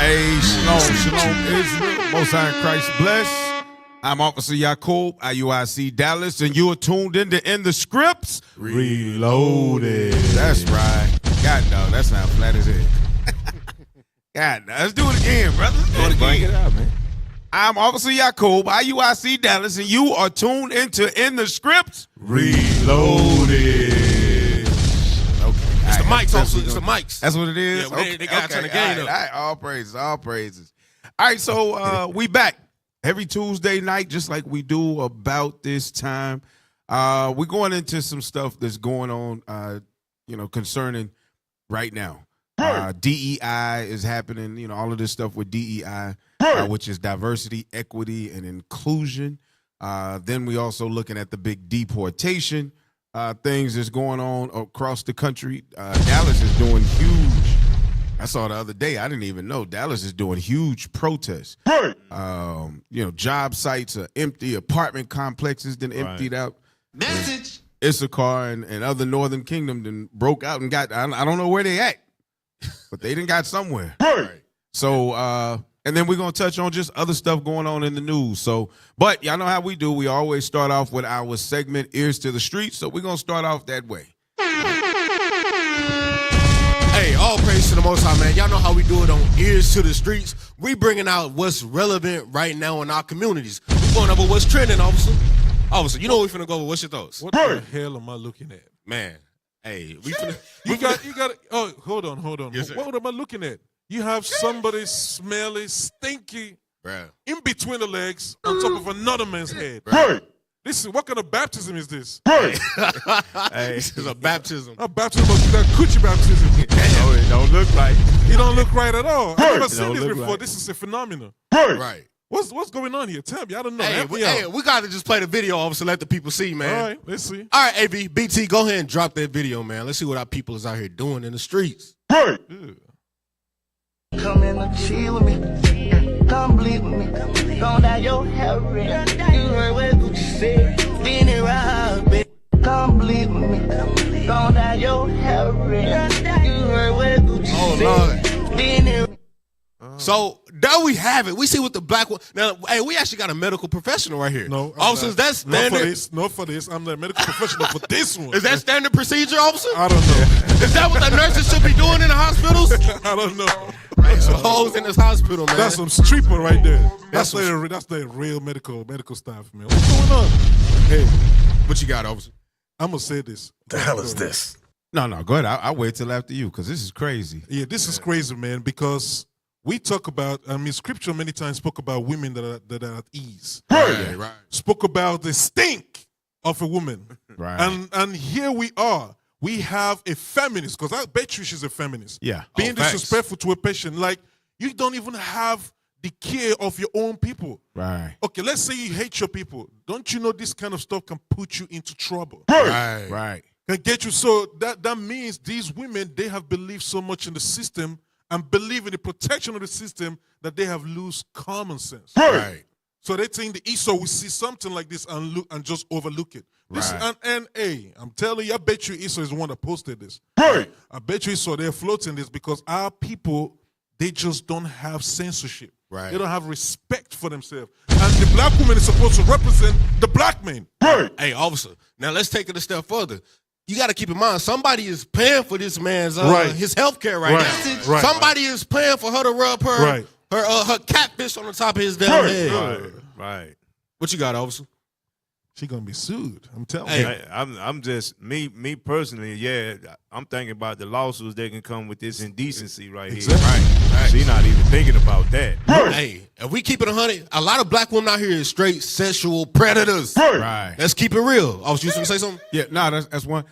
Hey, shalom, Israel. Most High in Christ bless. I'm Officer Yacob, IUIC Dallas, and you are tuned in the scripts Reloaded. That's right. God, no, that's not flat as hell. God, no, let's do it again, brother. Let's do it again. Bring it out, man. I'm Officer Yacob, IUIC Dallas, and you are tuned in the scripts Reloaded. It's the mics, also. It's the mics. That's what it is? Yeah, they got to turn the game up. All right, all praises. All right, so we back every Tuesday night, just like we do about this time. We're going into some stuff that's going on, concerning right now. DEI is happening, all of this stuff with DEI, which is diversity, equity, and inclusion. Then we also looking at the big deportation things that's going on across the country. Dallas is doing huge. I saw the other day, I didn't even know, Dallas is doing huge protests. Job sites are empty, apartment complexes then emptied out. Message. Issachar and other Northern Kingdom then broke out and got, I don't know where they at, but they done got somewhere. So, and then we're going to touch on just other stuff going on in the news. So, but y'all know how we do. We always start off with our segment, Ears to the Streets. So we're going to start off that way. Hey, all praise to the Most High, man. Y'all know how we do it on Ears to the Streets. We bringing out what's relevant right now in our communities. We going over what's trending, officer. Officer, you know we finna go over. What's your thoughts? What the hell am I looking at? Man, hey, we finna... You got. Oh, hold on. Yes, What am I looking at? You have somebody smelly, stinky, Bruh. in between the legs on top of another man's head. Listen, what kind of baptism is this? Hey, this is a baptism. A baptism of that coochie baptism. No, it don't look like. You don't look right at all. I've never seen this look before. right. This is a phenomenon. Right. What's going on here? Tell me. I don't know. Hey, Help me out. we got to just play the video, officer, let the people see, man. All right, let's see. All right, AV, BT, go ahead and drop that video, man. Let's see what our people is out here doing in the streets. Yeah. Come in and chill with me. Come bleed with me. Don't dye your hair red. You heard what Gucci said. Spin it round, baby. Come bleed with me. Don't dye your hair red. You heard what Gucci Oh, said. Lord. Spin it. So there we have it. We see what the black one. Now, hey, we actually got a medical professional right here. No, officers, that's not standard. for this. I'm the medical professional for this one. Is that standard procedure, officer? I don't know. Is that what the nurses should be doing in the hospitals? I don't know. Hey, some hoes in this hospital, man. That's some stripper right there. That's That's the real medical staff, man. What's going on? Hey, what you got, officer? I'm gonna say this. The hell is this? No, go ahead. I'll wait till after you because this is crazy. Yeah, this is crazy, man. Because we talk about, Scripture many times spoke about women that are at ease. Right. Spoke about the stink of a woman. Right. And here we are. We have a feminist, because I bet you she's a feminist. Yeah. Being facts. disrespectful to a patient. Like, you don't even have the care of your own people. Right. Okay, let's say you hate your people. Don't you know this kind of stuff can put you into trouble? Right. Can get you. So that means these women, they have believed so much in the system and believe in the protection of the system that they have lose common sense. Right. So they think the Esau will see something like this and just overlook it. This, Right. and hey, I'm telling you, I bet you Esau is the one that posted this. I bet you Esau, they're floating this because our people, they just don't have censorship. Right. They don't have respect for themselves. And the black woman is supposed to represent the black man. Hey, officer, now let's take it a step further. You got to keep in mind, somebody is paying for this man's his health care right now. Right. Somebody is paying for her to rub her her catfish on the top of his damn head. Right. What you got, officer? She gonna be sued. I'm telling Hey. you. I'm just me personally. Yeah, I'm thinking about the lawsuits that can come with this indecency right Exactly. here. Right. She's not even thinking about that. Hey, if we keep it 100, a lot of black women out here is straight sexual predators. Right. Let's keep it real. I was just gonna say something. Yeah, no, that's one.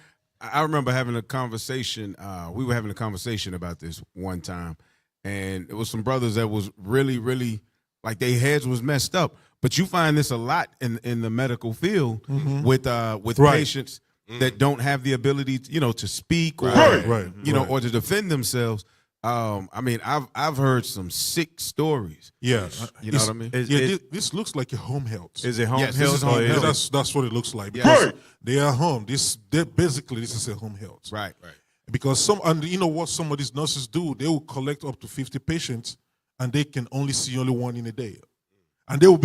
I remember having a conversation. We were having a conversation about this one time, and it was some brothers that was really, really like their heads was messed up. But you find this a lot in the medical field with patients that don't have the ability, to speak or or to defend themselves. I've heard some sick stories. Yeah, You know what I mean? This looks like a home health. Is it home Yes, health? this is or home is health. it- That's what it looks like. Yes. Because they are home. This is a home health. Right. Because you know what some of these nurses do? They will collect up to 50 patients and they can only see only one in a day. And they will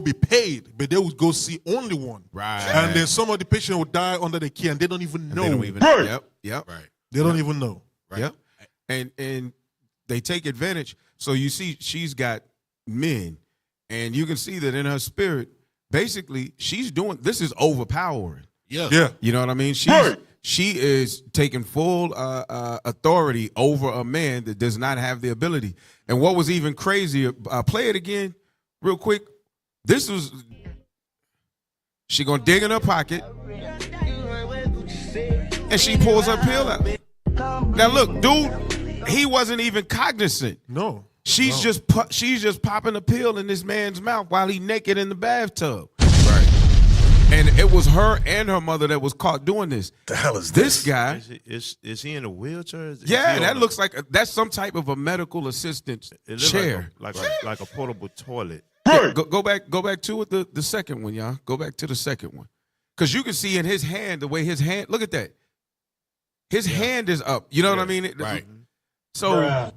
be paid, but they will go see only one. Right. And then some of the patient will die under the care, and they don't even know. They don't even know. Yep. Right. They don't even know. Right. Yep. And they take advantage. So you see, she's got men, and you can see that in her spirit, basically, she's doing this is overpowering. Yeah. Yeah. You know what I mean? She is taking full authority over a man that does not have the ability. And what was even crazier, play it again real quick. This was, she gonna dig in her pocket, and she pulls her pill out. Now look, dude, he wasn't even cognizant. No. She's just popping a pill in this man's mouth while he naked in the bathtub. Right. And it was her and her mother that was caught doing this. The hell is This guy, Is he in a wheelchair? Is yeah, he that on looks like that's some type of a medical assistance it looks chair. like a portable toilet. Yeah, go back to it, the second one, y'all. Go back to the second one. Because you can see in his hand, the way his hand, look at that. His hand is up. You know what I mean? Right. So,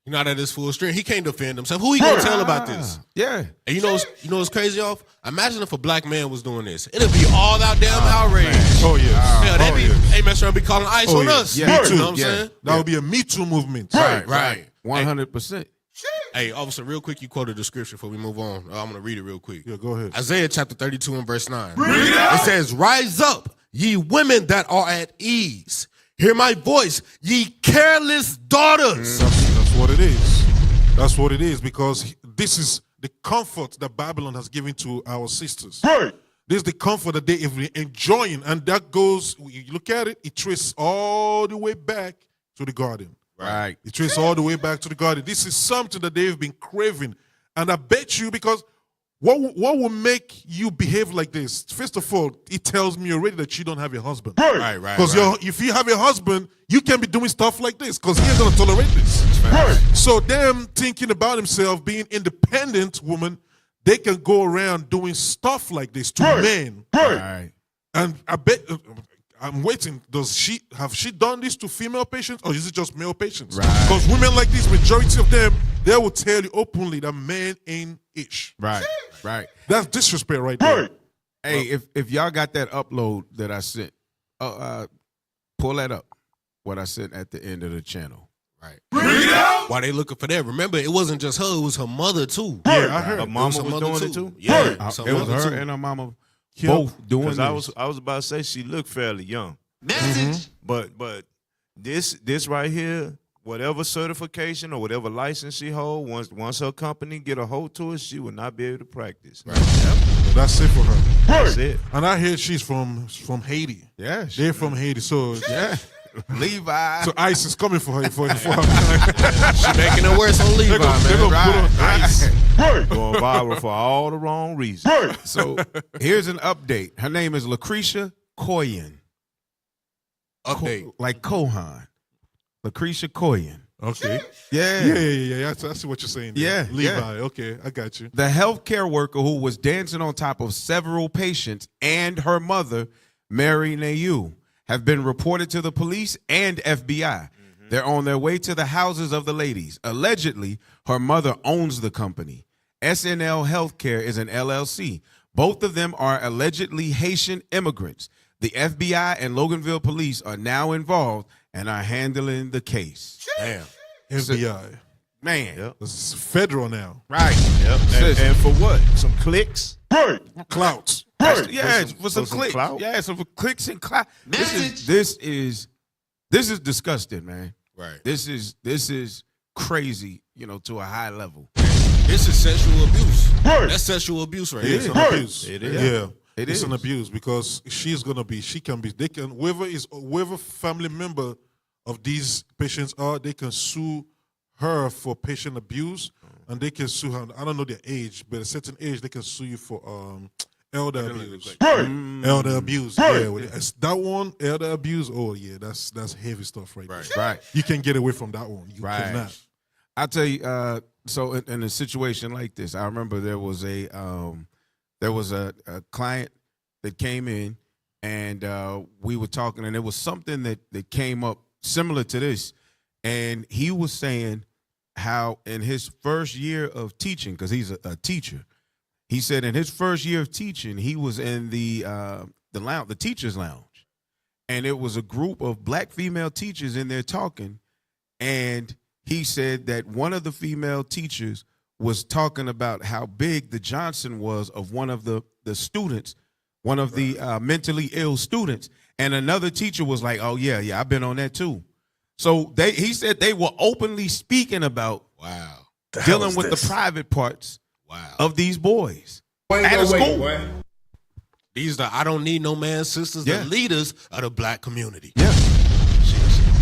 You know, that is full strength. He can't defend himself. Who he gonna tell about this? yeah. And you know what's crazy off? Imagine if a black man was doing this. It'd be all out damn outrage. Oh, yes. Hell, they mess around and be calling ICE on yes. us. Yeah. Me You too. know what I'm saying? That would be a Me Too movement. Right. 100%. Hey, officer, real quick, you quoted the scripture before we move on. I'm going to read it real quick. Yeah, go ahead. Isaiah chapter 32 and verse 9. It says, "Rise up, ye women that are at ease. Hear my voice, ye careless daughters." That's what it is. That's what it is, because this is the comfort that Babylon has given to our sisters. This is the comfort that they have been enjoying, and that goes, you look at it, it traces all the way back to the garden. Right. It traces all the way back to the garden. This is something that they've been craving. And I bet you, because what will make you behave like this? First of all, it tells me already that you don't have a husband. Right. Because if you have a husband, you can be doing stuff like this, because he ain't going to tolerate this. So them thinking about himself, being independent woman, they can go around doing stuff like this to men. Right. And I bet, I'm waiting, have she done this to female patients, or is it just male patients? Right. Because women like this, majority of them, they will tell you openly that men ain't ish. Right. That's disrespect right there. Hey, if y'all got that upload that I sent, pull that up. What I sent at the end of the channel. Right. Why they looking for that? Remember, it wasn't just her, it was her mother too. Yeah, I heard. Her mama was doing it too. Yeah. It was her and her mama Yeah. both doing this. Because I was about to say she looked fairly young. But this right here, whatever certification or whatever license she hold, once her company get a hold to it, she will not be able to practice. Right. That's it for her. That's it. And I hear she's from Haiti. Yeah. They're from Haiti, so Yeah. Levi. so ICE is coming for her. For her. She making it worse on Levi, They're gonna man. put on ICE. Going viral for all the wrong reasons. So here's an update. Her name is Lucretia Koyan. Update. Like Kohan. Lucretia Koyan. Okay. Yeah. Yeah. I see what you're saying there. Yeah, Levi. yeah. Okay, I got you. The healthcare worker who was dancing on top of several patients and her mother, Mary Nayu, have been reported to the police and FBI. They're on their way to the houses of the ladies. Allegedly, her mother owns the company. SNL Healthcare is an LLC. Both of them are allegedly Haitian immigrants. The FBI and Loganville police are now involved and are handling the case. Damn. FBI. Man. Yep. This is federal now. Right. Yep. Sis. And for what? Some clicks? Clouts. Yeah, for some some clicks. clout? Yeah, some clicks and clout. This is disgusting, man. Right. This is crazy, to a high level. This is sexual abuse. That's sexual abuse right It's here. an abuse. It is. Yeah. It it's is. an abuse, because whoever family member of these patients are, they can sue her for patient abuse, and they can sue her. I don't know their age, but at a certain age, they can sue you for elder abuse. Elder abuse. Yeah, it's that one, elder abuse. Oh yeah, that's heavy stuff right there. Right. You can't get away from that one. You Right. cannot. I'll tell you, so in a situation like this, I remember there was a client that came in, and we were talking, and there was something that came up similar to this, and he was saying how in his first year of teaching, because he's a teacher, he said in his first year of teaching, he was in the lounge, the teachers' lounge, and it was a group of black female teachers in there talking, and he said that one of the female teachers was talking about how big the Johnson was of one of the students, one of the mentally ill students, and another teacher was like, "Oh yeah, I've been on that too." So he said they were openly speaking about dealing with the private parts of these boys at a school. These are I don't need no man sisters, the leaders of the black community. Yeah,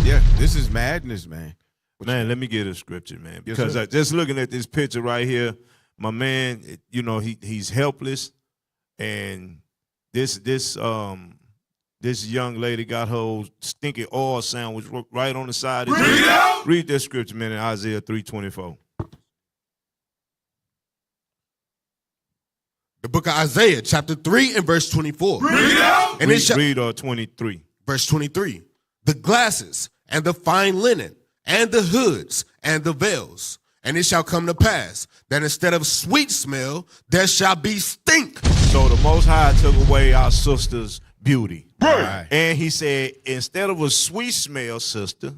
yeah. This is madness, man. Man, let me get a scripture, man, because just looking at this picture right here, my man, you know, he's helpless, and this young lady got her old stinky oil sandwich right on the side. Read that scripture, man, in Isaiah 3:24. The book of Isaiah, chapter 3 and verse 24. Read 23. Verse 23. The glasses and the fine linen and the hoods and the veils. And it shall come to pass that instead of sweet smell, there shall be stink. So the Most High took away our sister's beauty. Right. And he said, instead of a sweet smell, sister,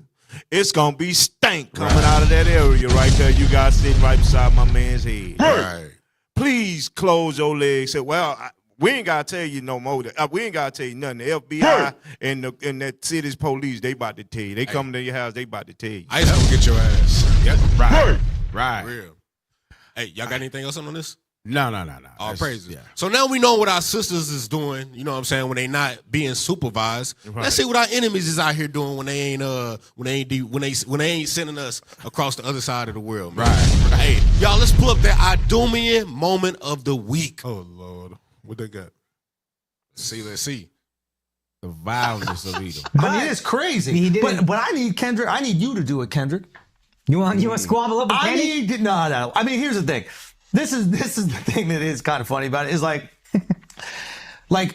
it's going to be stank coming out of that area right there. You guys sitting right beside my man's head. Right. Please close your legs. Say, well, we ain't got to tell you no more. We ain't got to tell you nothing. The FBI and that city's police, they about to tell you. They come to your house, they about to tell you. I just gonna get your ass. Yep. Right. Right. Real. Hey, y'all got anything else on this? No. All praises. Yeah. So now we know what our sisters is doing, you know what I'm saying, when they not being supervised. Right. Let's see what our enemies is out here doing when they ain't sending us across the other side of the world, man. Right. Hey, y'all, let's pull up that Idumean moment of the week. Oh Lord, what they got? Let's see. The vileness of Edom. I mean, it's crazy. He didn't. But I need Kendrick. I need you to do it, Kendrick. You want to squabble up with I Kenny? need no. I mean, here's the thing. This is the thing that is kind of funny about it. Is like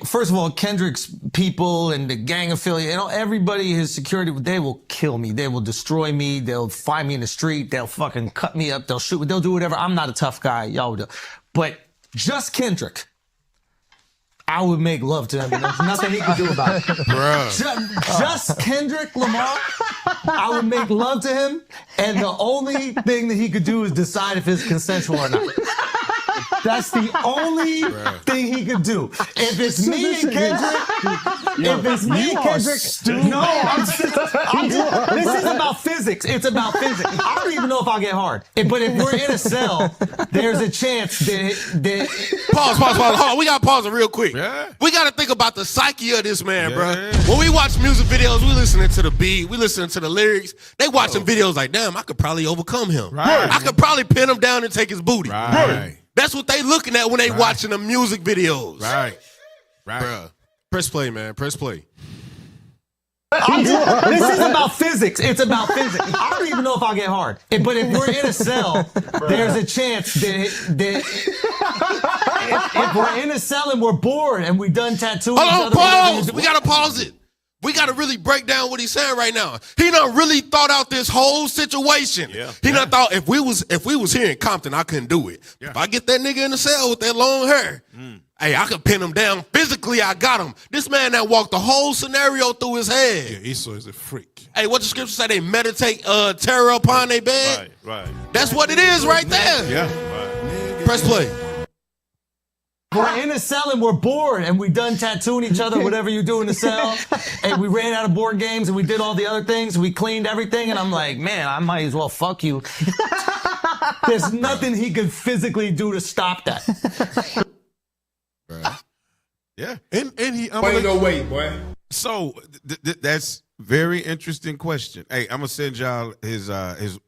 first of all, Kendrick's people and the gang affiliate, everybody, his security, they will kill me. They will destroy me. They'll find me in the street. They'll fucking cut me up. They'll shoot me. They'll do whatever. I'm not a tough guy. Y'all would do. But just Kendrick, I would make love to him. And there's nothing he could do about it. Bruh. Just Kendrick Lamar, I would make love to him, and the only thing that he could do is decide if it's consensual or not. That's the only thing he could do. If it's me and Kendrick, this is about physics. It's about physics. I don't even know if I'll get hard. But if we're in a cell, there's a chance that Pause. Hold on. We got to pause it real quick. Yeah. We got to think about the psyche of this man, bro. Yeah. When we watch music videos, we listening to the beat, we listening to the lyrics. They watching videos like, damn, I could probably overcome him. Right. I could probably pin him down and take his booty. Right. That's what they looking at when they watching the music videos. Right. Bruh. Press play, man. Press play. this is about physics. It's about physics. I don't even know if I'll get hard. But if we're in a cell, there's a chance that if we're in a cell and we're bored and we done tattooing each Hold other. on, pause. We got to pause it. We got to really break down what he's saying right now. He done really thought out this whole situation. Yeah. He done thought if we was here in Compton, I couldn't do it. Yeah. If I get that nigga in the cell with that long hair, hey, I could pin him down. Physically, I got him. This man that walked the whole scenario through his head. Yeah, Esau is a freak. Hey, what the scripture say? They meditate terror upon their bed. Right. That's what it is right there. Yeah. Press play. We're in a cell and we're bored and we done tattooing each other, whatever you do in the cell. And we ran out of board games and we did all the other things. We cleaned everything. And I'm like, man, I might as well fuck you. There's nothing he could physically do to stop that. Yeah. And he wait, boy. So that's very interesting question. Hey, I'm gonna send y'all his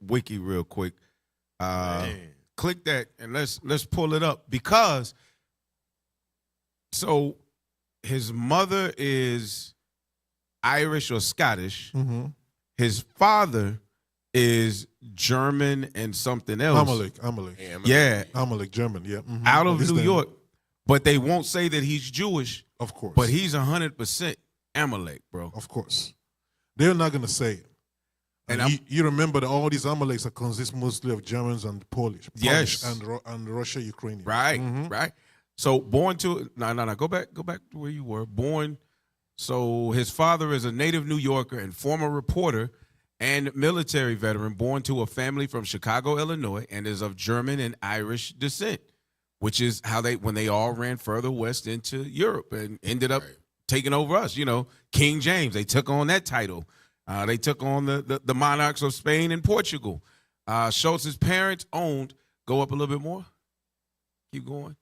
wiki real quick. Click that and let's pull it up because so his mother is Irish or Scottish. Mm-hmm. His father is German and something else. Amalek. Yeah, Amalek, German, yeah. Mm-hmm. out of His New name. York. But they won't say that he's Jewish. Of course. But he's 100% Amalek, bro. Of course. They're not going to say it. And And you remember that all these Amaleks are consist mostly of Germans and Polish. Yes. And Russia, Ukrainian. Right, right. So born to go back to where you were. Born. So his father is a native New Yorker and former reporter and military veteran, born to a family from Chicago, Illinois, and is of German and Irish descent, which is how when they all ran further west into Europe and ended up taking over us. You know, King James, they took on that title. They took on the monarchs of Spain and Portugal. Schultz's parents owned. Go up a little bit more. Keep going.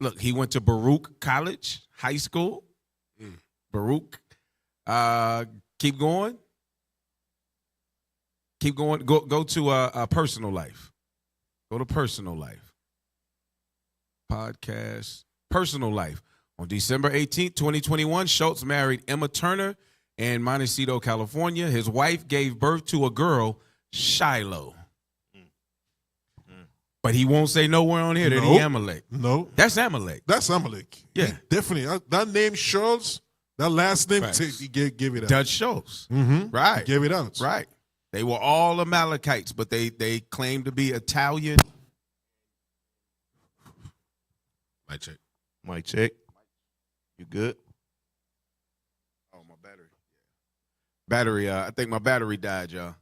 Look, he went to Baruch College High School. Baruch. Keep going. Keep going. Go to personal life. Go to personal life. Podcast. Personal life. On December 18th, 2021, Schultz married Emma Turner in Montecito, California. His wife gave birth to a girl, Shiloh. But he won't say nowhere on here that he Amalek. No. That's Amalek. That's Amalek. Yeah. Definitely. That name Schultz, that last name, Right. he gave it out. Dutch Schultz. Mm-hmm. Right. He gave it out. Right. They were all Amalekites, but they claimed to be Italian. Mic check. Mic check. You good? Oh, my battery. I think my battery died, y'all.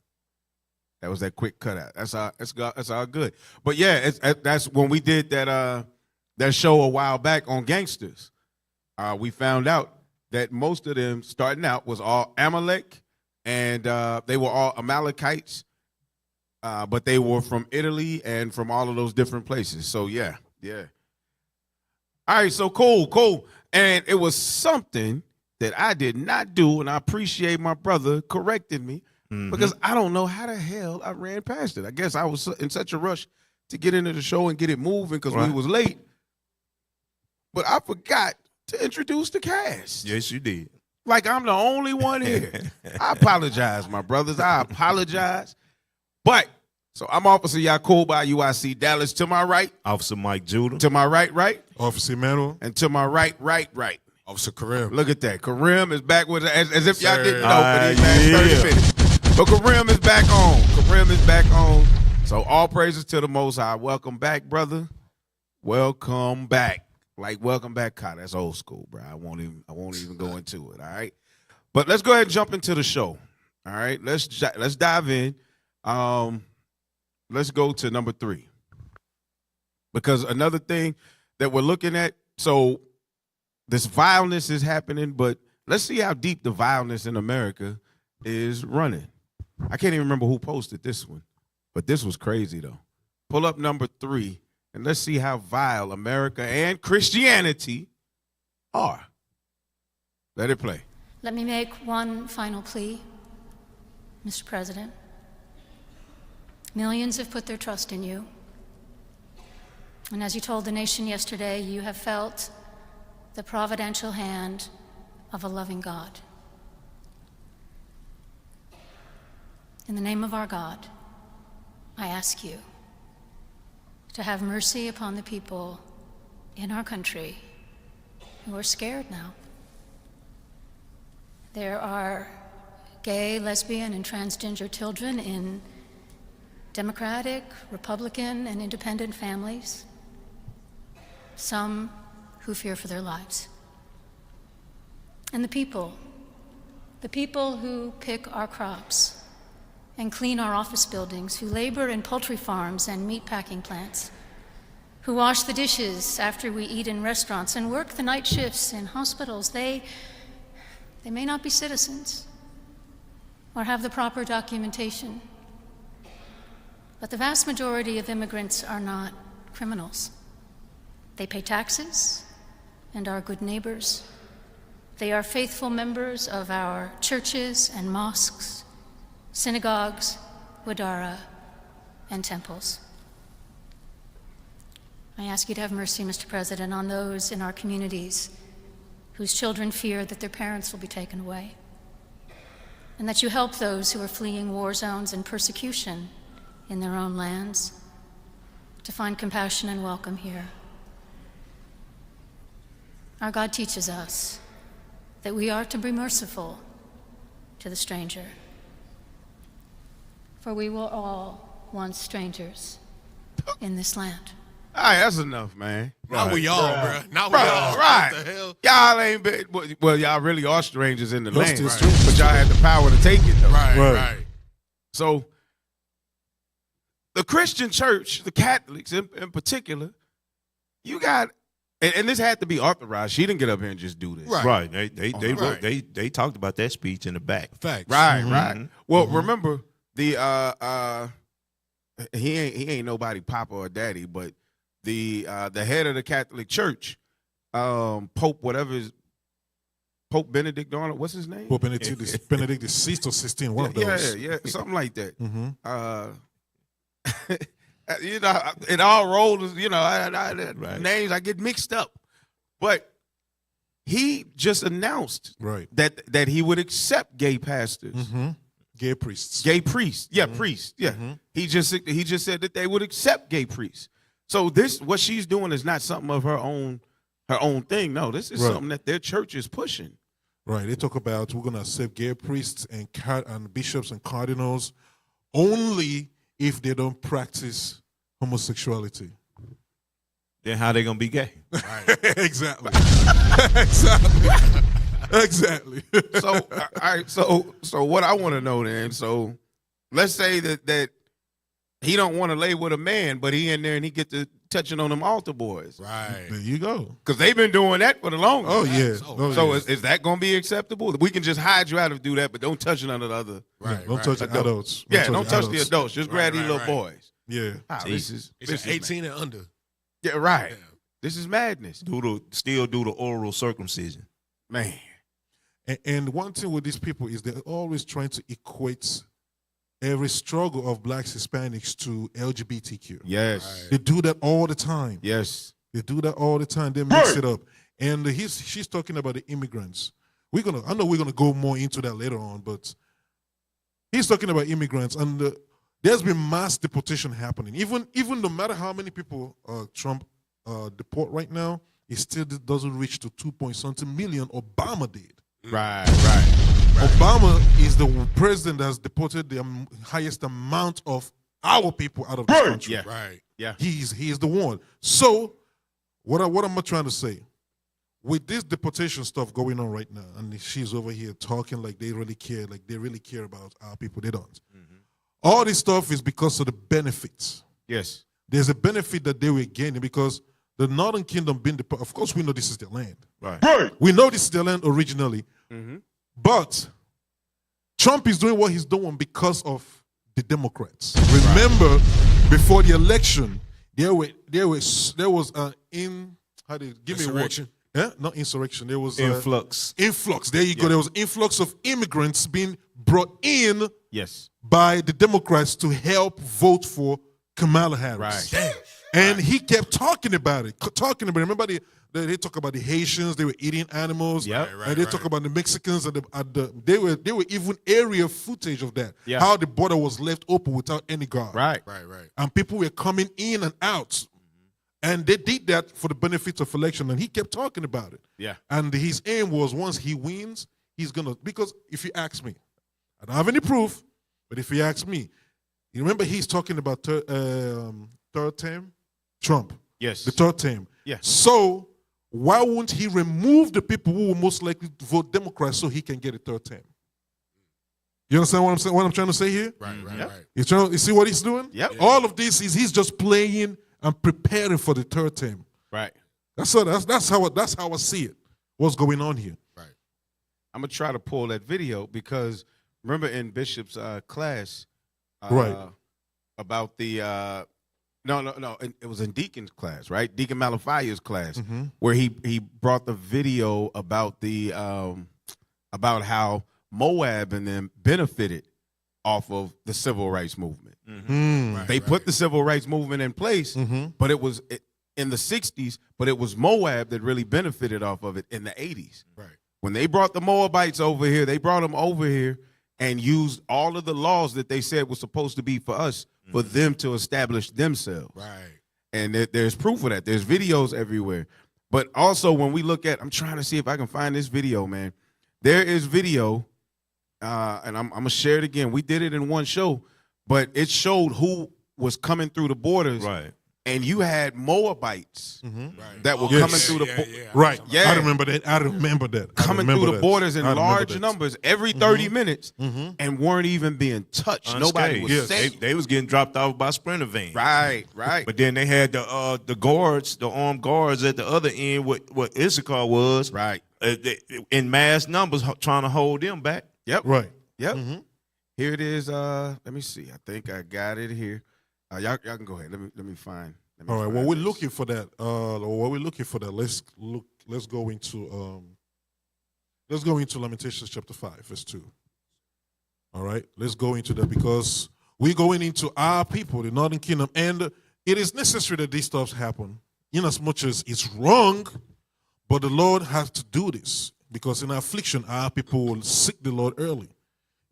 That was that quick cutout. That's all good. But yeah, that's when we did that show a while back on gangsters. We found out that most of them starting out was all Amalek, and they were all Amalekites, but they were from Italy and from all of those different places. So yeah. All right, so cool. And it was something that I did not do, and I appreciate my brother correcting me because I don't know how the hell I ran past it. I guess I was in such a rush to get into the show and get it moving because we was late. But I forgot to introduce the cast. Yes, you did. Like I'm the only one here. I apologize, my brothers. I apologize. But, so I'm Officer Yakub IUIC Dallas. To my right. Officer Mike Judah. To my right. Officer Emmanuel. And to my right. Officer Kareem. Look at that. Kareem is back with us, as if y'all Sir. didn't know, but he's last 30 minutes. But Kareem is back on. So all praises to the Most High. Welcome back, brother. Welcome back. Like, welcome back, Kyle. That's old school, bro. I won't even go into it, all right? But let's go ahead and jump into the show, all right? Let's dive in. Let's go to number 3. Because another thing that we're looking at, so this violence is happening, but let's see how deep the violence in America is running. I can't even remember who posted this one, but this was crazy, though. Pull up number 3, and let's see how vile America and Christianity are. Let it play. Let me make one final plea, Mr. President. Millions have put their trust in you. And as you told the nation yesterday, you have felt the providential hand of a loving God. In the name of our God, I ask you to have mercy upon the people in our country who are scared now. There are gay, lesbian, and transgender children in Democratic, Republican, and independent families, some who fear for their lives. And the people who pick our crops and clean our office buildings, who labor in poultry farms and meat packing plants, who wash the dishes after we eat in restaurants and work the night shifts in hospitals, they may not be citizens or have the proper documentation, but the vast majority of immigrants are not criminals. They pay taxes and are good neighbors. They are faithful members of our churches and mosques, synagogues, wadara, and temples. I ask you to have mercy, Mr. President, on those in our communities whose children fear that their parents will be taken away, and that you help those who are fleeing war zones and persecution in their own lands to find compassion and welcome here. Our God teaches us that we are to be merciful to the stranger. For we were all once strangers in this land. All right, that's enough, man. Now we all, bro. Now we Bro, all. right. What the hell? Y'all ain't been, well, y'all really are strangers in the Y'all land, still right? strangers. But y'all had the power to take it, though. Right, Right. right. So the Christian church, the Catholics in particular, you got, and this had to be authorized. She didn't get up here and just do this. Right. Right. They wrote, Right. they talked about that speech in the back. Facts. Right, Mm-hmm. right. Well, remember the he ain't nobody papa or daddy, but the head of the Catholic Church, Pope whatever is Pope Benedict Arnold, what's his name? Pope Benedict the 6th or 16, one of those. Yeah, something like that. Mm-hmm. You know, it all rolls. You know, Right. names I get mixed up, but he just announced Right. that he would accept gay pastors. Mm-hmm. Gay priests. Gay priests, yeah, priests, yeah. He just said that they would accept gay priests. So this, what she's doing, is not something of her own thing. No, this is Right. something that their church is pushing. Right. They talk about we're going to accept gay priests and bishops and cardinals only if they don't practice homosexuality. Then how they gonna be gay? Exactly. Exactly. Exactly. So, all right. So what I want to know then? So, let's say that he don't want to lay with a man, but he in there and he get to touching on them altar boys, Right. There you go. because they've been doing that for the longest. Oh, yeah. So- So yeah. is that going to be acceptable? We can just hide you out of do that, but don't touch none of the other. Right. Don't right. touch the adults. Yeah, don't touch the adults. adults. Just grab these right, little right. boys. Yeah. Ah, See, this is It's just 18 and under. Yeah, right. Yeah. This is madness, Still do the oral circumcision. man. And one thing with these people is they're always trying to equate every struggle of blacks, Hispanics to LGBTQ. Yes, They do that all the time. yes. They do that all the time. They mix it up. And she's talking about the immigrants. I know we're gonna go more into that later on, but he's talking about immigrants, and there's been mass deportation happening. Even no matter how many people Trump deport right now, it still doesn't reach to 2-point-something million. Obama did. Right. Obama is the president that's deported the highest amount of our people out of this country. Yeah. Right. Yeah. He is the one. So what am I trying to say? With this deportation stuff going on right now, and she's over here talking like they really care about our people. They don't. All this stuff is because of the benefits. Yes. There's a benefit that they were gaining because the Northern Kingdom being deported. Of course, we know this is their land. Right. We know this is their land originally. But Trump is doing what he's doing because of the Democrats. Remember, before the election, there was Insurrection. Yeah, not insurrection. There was Influx. influx. There you go. There was influx of immigrants being brought in Yes. by the Democrats to help vote for Kamala Harris. Right. And he kept talking about it. Remember they talk about the Haitians, they were eating animals. Yep. And they talk about the Mexicans they were even area footage of that. Yeah. How the border was left open without any guard. Right. Right. And people were coming in and out. And they did that for the benefits of election, and he kept talking about it. Yeah. And his aim was once he wins, he's gonna, because if you ask me, I don't have any proof, but if you ask me, you remember he's talking about third term? Trump. Yes. The third term. Yeah. So why won't he remove the people who will most likely vote Democrat so he can get a third term? You understand what I'm saying? What I'm trying to say here? Right. You see what he's doing? Yep. All of this is he's just playing and preparing for the third term. Right. That's how I see it. What's going on here? Right. I'm gonna try to pull that video because remember in Bishop's class, Right. about the no, it was in Deacon's class, right? Deacon Malafaya's class, where he brought the video about the about how Moab and them benefited off of the civil rights movement. They put the civil rights movement in place, but it was in the 60s, but it was Moab that really benefited off of it in the 80s. Right. When they brought the Moabites over here, they brought them over here and used all of the laws that they said was supposed to be for us, for them to establish themselves. Right. And there's proof of that. There's videos everywhere. But also when we look at, I'm trying to see if I can find this video, man. There is video, and I'm gonna share it again. We did it in one show, but it showed who was coming through the borders, Right. and you had Moabites that were Yes. coming through the Right. Yeah. I remember that. I remember that. I coming remember through the that. borders in I remember large that. numbers every 30 minutes, and weren't even being touched. Nobody was Unscathed. safe. They was getting dropped off by sprinter vans. Right. But then they had the guards, the armed guards at the other end, what Issachar was, Right. In mass numbers, trying to hold them back. Yep. Right. Yep. Here it is. Let me see. I think I got it here. Y'all can go ahead. Let me find. All right. Well, we're looking for that. Let's go into Lamentations chapter 5, verse 2. All right. Let's go into that because we're going into our people, the Northern Kingdom, and it is necessary that these stuff happen, in as much as it's wrong, but the Lord has to do this because in affliction, our people will seek the Lord early.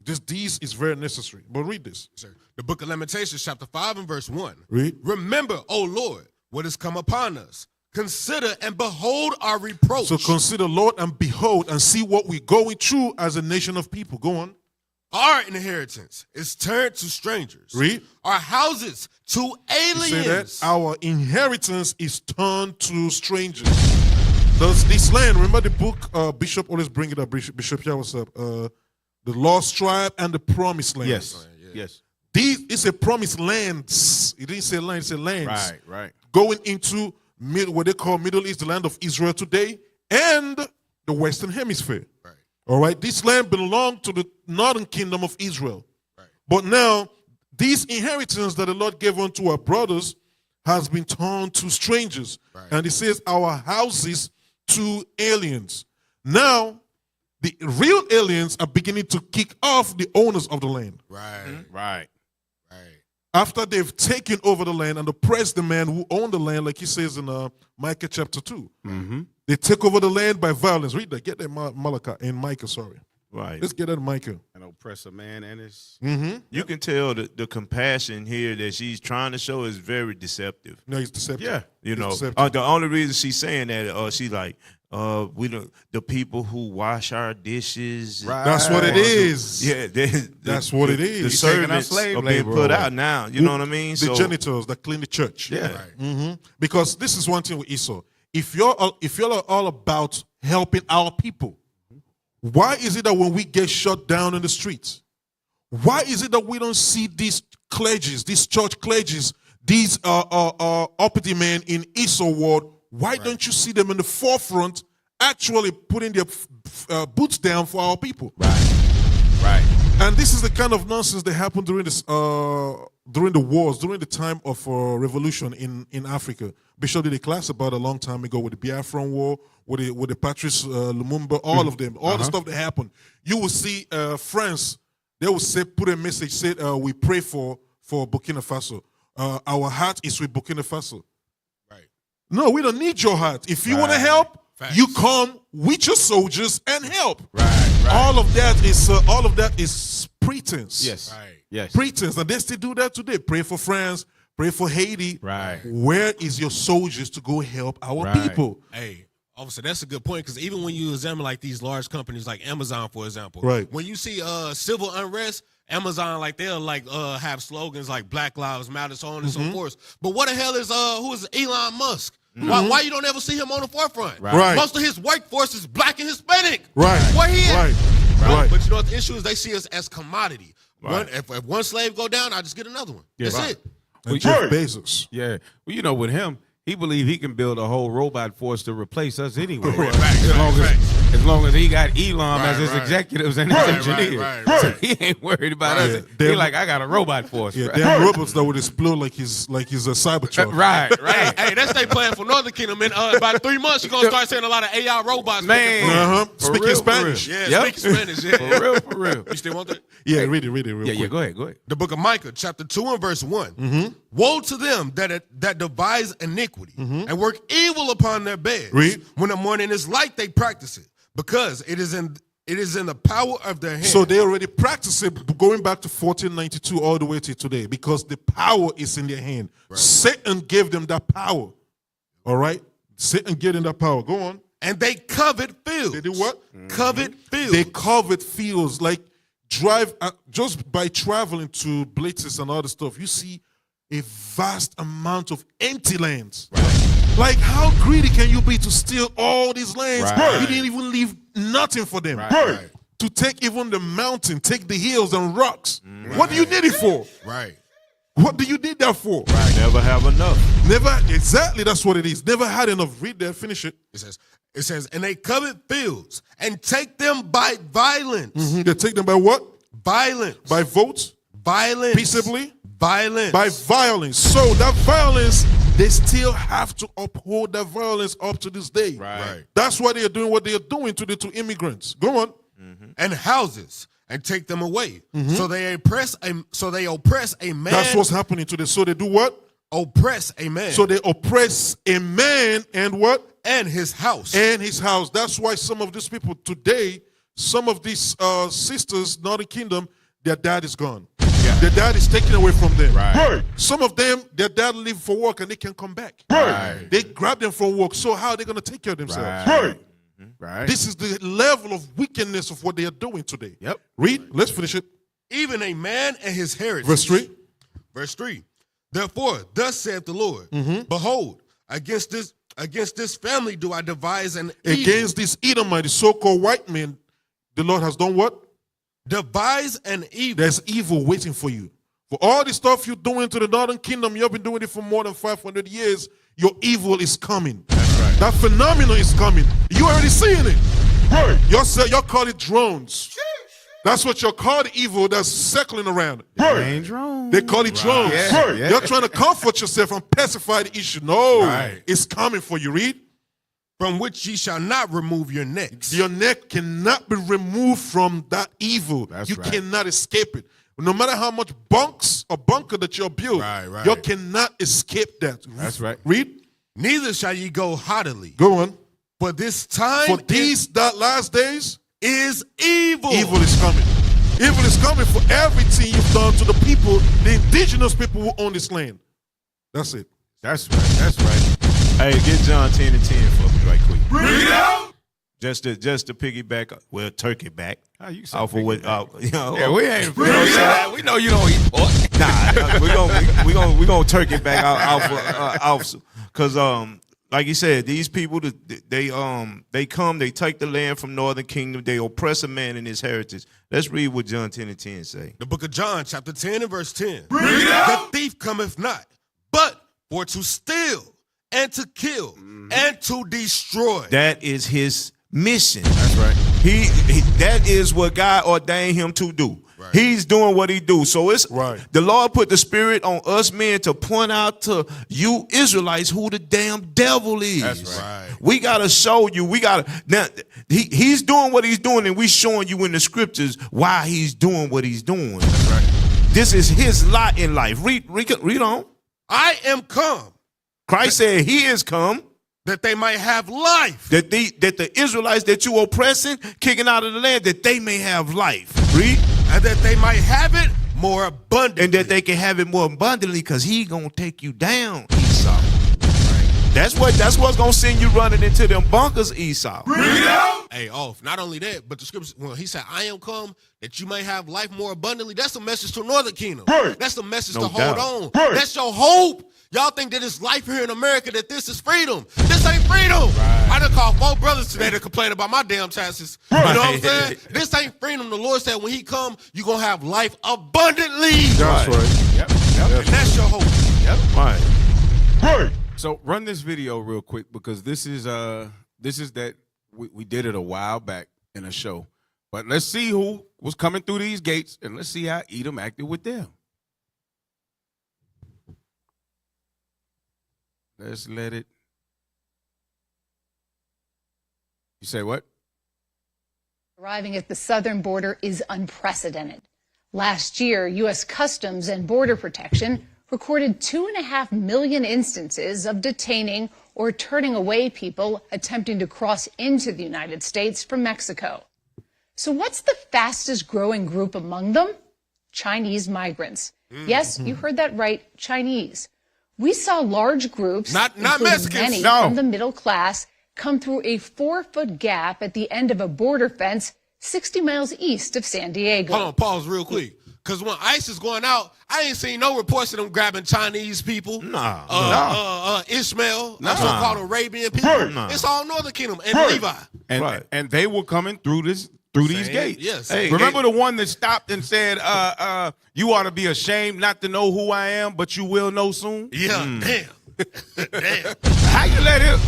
This is very necessary. But read this. Sir. The book of Lamentations, chapter 5 and verse 1. Read. Remember, O Lord, what has come upon us. Consider and behold our reproach. So consider, Lord, and behold, and see what we're going through as a nation of people. Go on. Our inheritance is turned to strangers. Read. Our houses to aliens. Say that our inheritance is turned to strangers. Does this land, remember the book, Bishop always bring it up, Bishop, yeah, what's up? The lost tribe and the promised land. Yes. Yes. It's a promised land. It didn't say land, it said lands. Right. Right. Going into what they call Middle East, the land of Israel today, and the Western Hemisphere. Right. All right. This land belonged to the Northern Kingdom of Israel. Right. But now, this inheritance that the Lord gave unto our brothers has been turned to strangers. Right. And it says our houses to aliens. Now, the real aliens are beginning to kick off the owners of the land. Right. Right. Right. After they've taken over the land and oppressed the man who owned the land, like he says in Micah chapter 2. Mm-hmm. They take over the land by violence. Read that. Get that Malachi in Micah, sorry. Right. Let's get that in Micah. An oppressor man and his. Mm-hmm. You can tell the compassion here that she's trying to show is very deceptive. No, he's deceptive. Yeah. You It's know, deceptive. the only reason she's saying that, she's like, we don't. The people who wash our dishes. Right. That's what it is. Yeah, That's what it is. The He's taking our servants slave are being labor put away. out now. You know what I mean? The janitors that clean the church. Yeah. Right. Mm-hmm. Because this is one thing with Esau. If you're all about helping our people, why is it that when we get shut down in the streets, why is it that we don't see these clergies, these church clergies, these uppity men in Esau ward? Why don't you see them in the forefront, actually putting their boots down for our people? Right. And this is the kind of nonsense that happened during this, during the wars, during the time of revolution in Africa. Bishop did a class about a long time ago with the Biafran War, with the Patrice Lumumba, all of them, all the stuff that happened. You will see France. They will say, put a message, said, we pray for Burkina Faso. Our heart is with Burkina Faso. Right. No, we don't need your heart. If you want to help, Facts. you come with your soldiers and help. Right. All of that is pretense. Yes. Right. Yes. Pretense. And they still do that today. Pray for France. Pray for Haiti. Right. Where is your soldiers to go help our Right. people? Hey, officer, that's a good point because even when you examine like these large companies like Amazon, for example, Right. when you see civil unrest, Amazon they'll have slogans like Black Lives Matter, so on and so forth. But what the hell is who is Elon Musk? Why you don't ever see him on the forefront? Right. Most of his workforce is black and Hispanic. Right. Where he at? Right. But you know what the issue is? They see us as commodity. Right. If one slave go down, I just get another one. Yeah. That's Right. it. And Jeff Bezos. Yeah. Well, you know, with him, he believe he can build a whole robot force to replace us anyway. As long as he got Elon as his executives and his engineers. right. So he ain't worried about us. Yeah. He like, I got a robot force. Yeah, right? damn robots that would explode like his a Cybertruck. Right. Hey, that's their plan for Northern Kingdom. In about 3 months, you're gonna start seeing a lot of AI robots. Man. Uh-huh. For Speaking real, for Spanish. real. Yeah, Yep. speaking Spanish. Yeah, For real. You still want that? Yeah, read it real Yeah, quick. go ahead. The book of Micah, chapter 2 and verse 1. Woe to them that devise iniquity and work evil upon their beds. Read. When the morning is light, they practice it, because it is in the power of their hand. So they already practice it going back to 1492 all the way to today because the power is in their hand. Satan gave them that power. All right? Satan gave them that power. Go on. And they covet fields. They do what? Covet fields. They covet fields. Like just by traveling to blitzes and other stuff, you see a vast amount of empty lands. Right. Like, how greedy can you be to steal all these lands? Right. You didn't even leave nothing for them. Right. To take even the mountain, take the hills and rocks. What do you need it for? Right. What do you need that for? Right. Never have enough. Never, exactly, that's what it is. Never had enough. Read that, finish it. It says, and they covet fields and take them by violence. They take them by what? Violence. By votes? Violence. Peaceably? Violence. By violence. So that violence, they still have to uphold that violence up to this day. Right. That's why they are doing what they are doing to immigrants. Go on. And houses and take them away. So they oppress a man. That's what's happening today. So they do what? Oppress a man. So they oppress a man and what? And his house. And his house. That's why some of these people today, some of these sisters, Northern Kingdom, their dad is gone. Yeah. Their dad is taken away from them. Right. Some of them, their dad leave for work and they can come back. Right. They grab them from work. So how are they going to take care of themselves? Right. Right. This is the level of wickedness of what they are doing today. Yep. Read. Let's finish it. Even a man and his heritage. Verse 3. Verse 3. Therefore, thus saith the Lord, behold, against this family do I devise an evil. Against this Edomite, so-called white men, the Lord has done what? Devise an evil. There's evil waiting for you. For all the stuff you're doing to the Northern Kingdom, you've been doing it for more than 500 years, your evil is coming. That's right. That phenomenon is coming. You already seeing it. Right. You're calling it drones. That's what you're calling evil that's circling around. Ain't drones. They call it drones. Yeah, yeah. You're trying to comfort yourself and pacify the issue. No, Right. It's coming for you. Read. From which ye shall not remove your necks. Your neck cannot be removed from that evil. That's you right. cannot escape it. No matter how much bunker that you're built, Right. you cannot escape that. That's right. Read. Neither shall ye go haughtily. Go on. For this time For that last days, is evil. evil is coming. Evil is coming for everything you've done to the people, the indigenous people who own this land. That's it. That's right. That's right. Hey, get John 10 and 10 for me right quick. Bring it out. Just to piggyback, well, turkey back. How you say Off of what, Yeah, we ain't. We know you don't eat pork. Nah, we gonna turkey back out, because like you said, these people they come, they take the land from Northern Kingdom, they oppress a man in his heritage. Let's read what John 10 and 10 say. The book of John, chapter 10 and verse 10. The thief cometh not, but for to steal and to kill and to destroy. That is his mission. That's right. He that is what God ordained him to do. Right. He's doing what he do. So it's right. The Lord put the spirit on us men to point out to you Israelites who the damn devil is. That's right. We gotta show you. We gotta now. He's doing what he's doing, and we showing you in the scriptures why he's doing what he's doing. That's right. This is his lot in life. Read on. I am come. Christ said he is come. That they might have life. That the Israelites that you oppressing, kicking out of the land, that they may have life. Read. And that they might have it more abundantly. And that they can have it more abundantly because he gonna take you down, Esau. Right. That's what's gonna send you running into them bunkers, Esau. Hey, not only that, but the scriptures, well, he said, I am come that you may have life more abundantly. That's a message to Northern Kingdom. That's a message to hold on. That's your hope. Y'all think that it's life here in America, that this is freedom. This ain't freedom. I done called 4 brothers today to complain about my damn taxes. You know what I'm saying? This ain't freedom. The Lord said when he come, you going to have life abundantly. That's right. Yep. And that's your hope. Yep. Right. So run this video real quick because this is that we did it a while back in a show. But let's see who was coming through these gates and let's see how Edom acted with them. Let's let it. You say what? Arriving at the southern border is unprecedented. Last year, U.S. Customs and Border Protection recorded 2.5 million instances of detaining or turning away people attempting to cross into the United States from Mexico. So what's the fastest growing group among them? Chinese migrants. Yes, you heard that right, Chinese. We saw large groups, not including Mexicans, many no. from the middle class, come through a 4-foot gap at the end of a border fence 60 miles east of San Diego. Hold on, pause real quick. Because when ICE is going out, I ain't seen no reports of them grabbing Chinese people. Ishmael, so-called Arabian people. It's all Northern Kingdom and Levi. And they were coming through these gates. Yes. Hey, remember the one that stopped and said, you ought to be ashamed not to know who I am, but you will know soon? Yeah, damn. Damn. How you let him?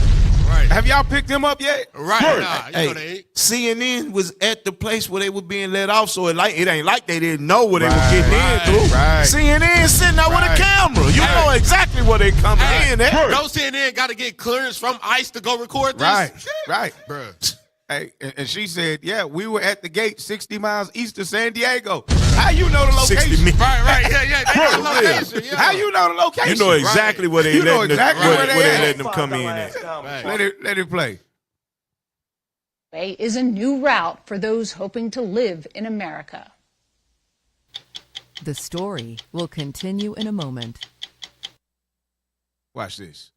Right. Have y'all picked him up yet? Right. Nah, you know they ain't. CNN was at the place where they were being let off, so it ain't like they didn't know what they were getting in through. Right. CNN sitting there with a camera. You know exactly where they coming in at. No CNN got to get clearance from ICE to go record this. Right. Bruh. Hey, and she said, yeah, we were at the gate 60 miles east of San Diego. How you know the location? Right. Yeah. They know the location. Yeah. How you know the location? You know exactly where they letting letting them come in at. Let it play. Is a new route for those hoping to live in America. The story will continue in a moment. Watch this.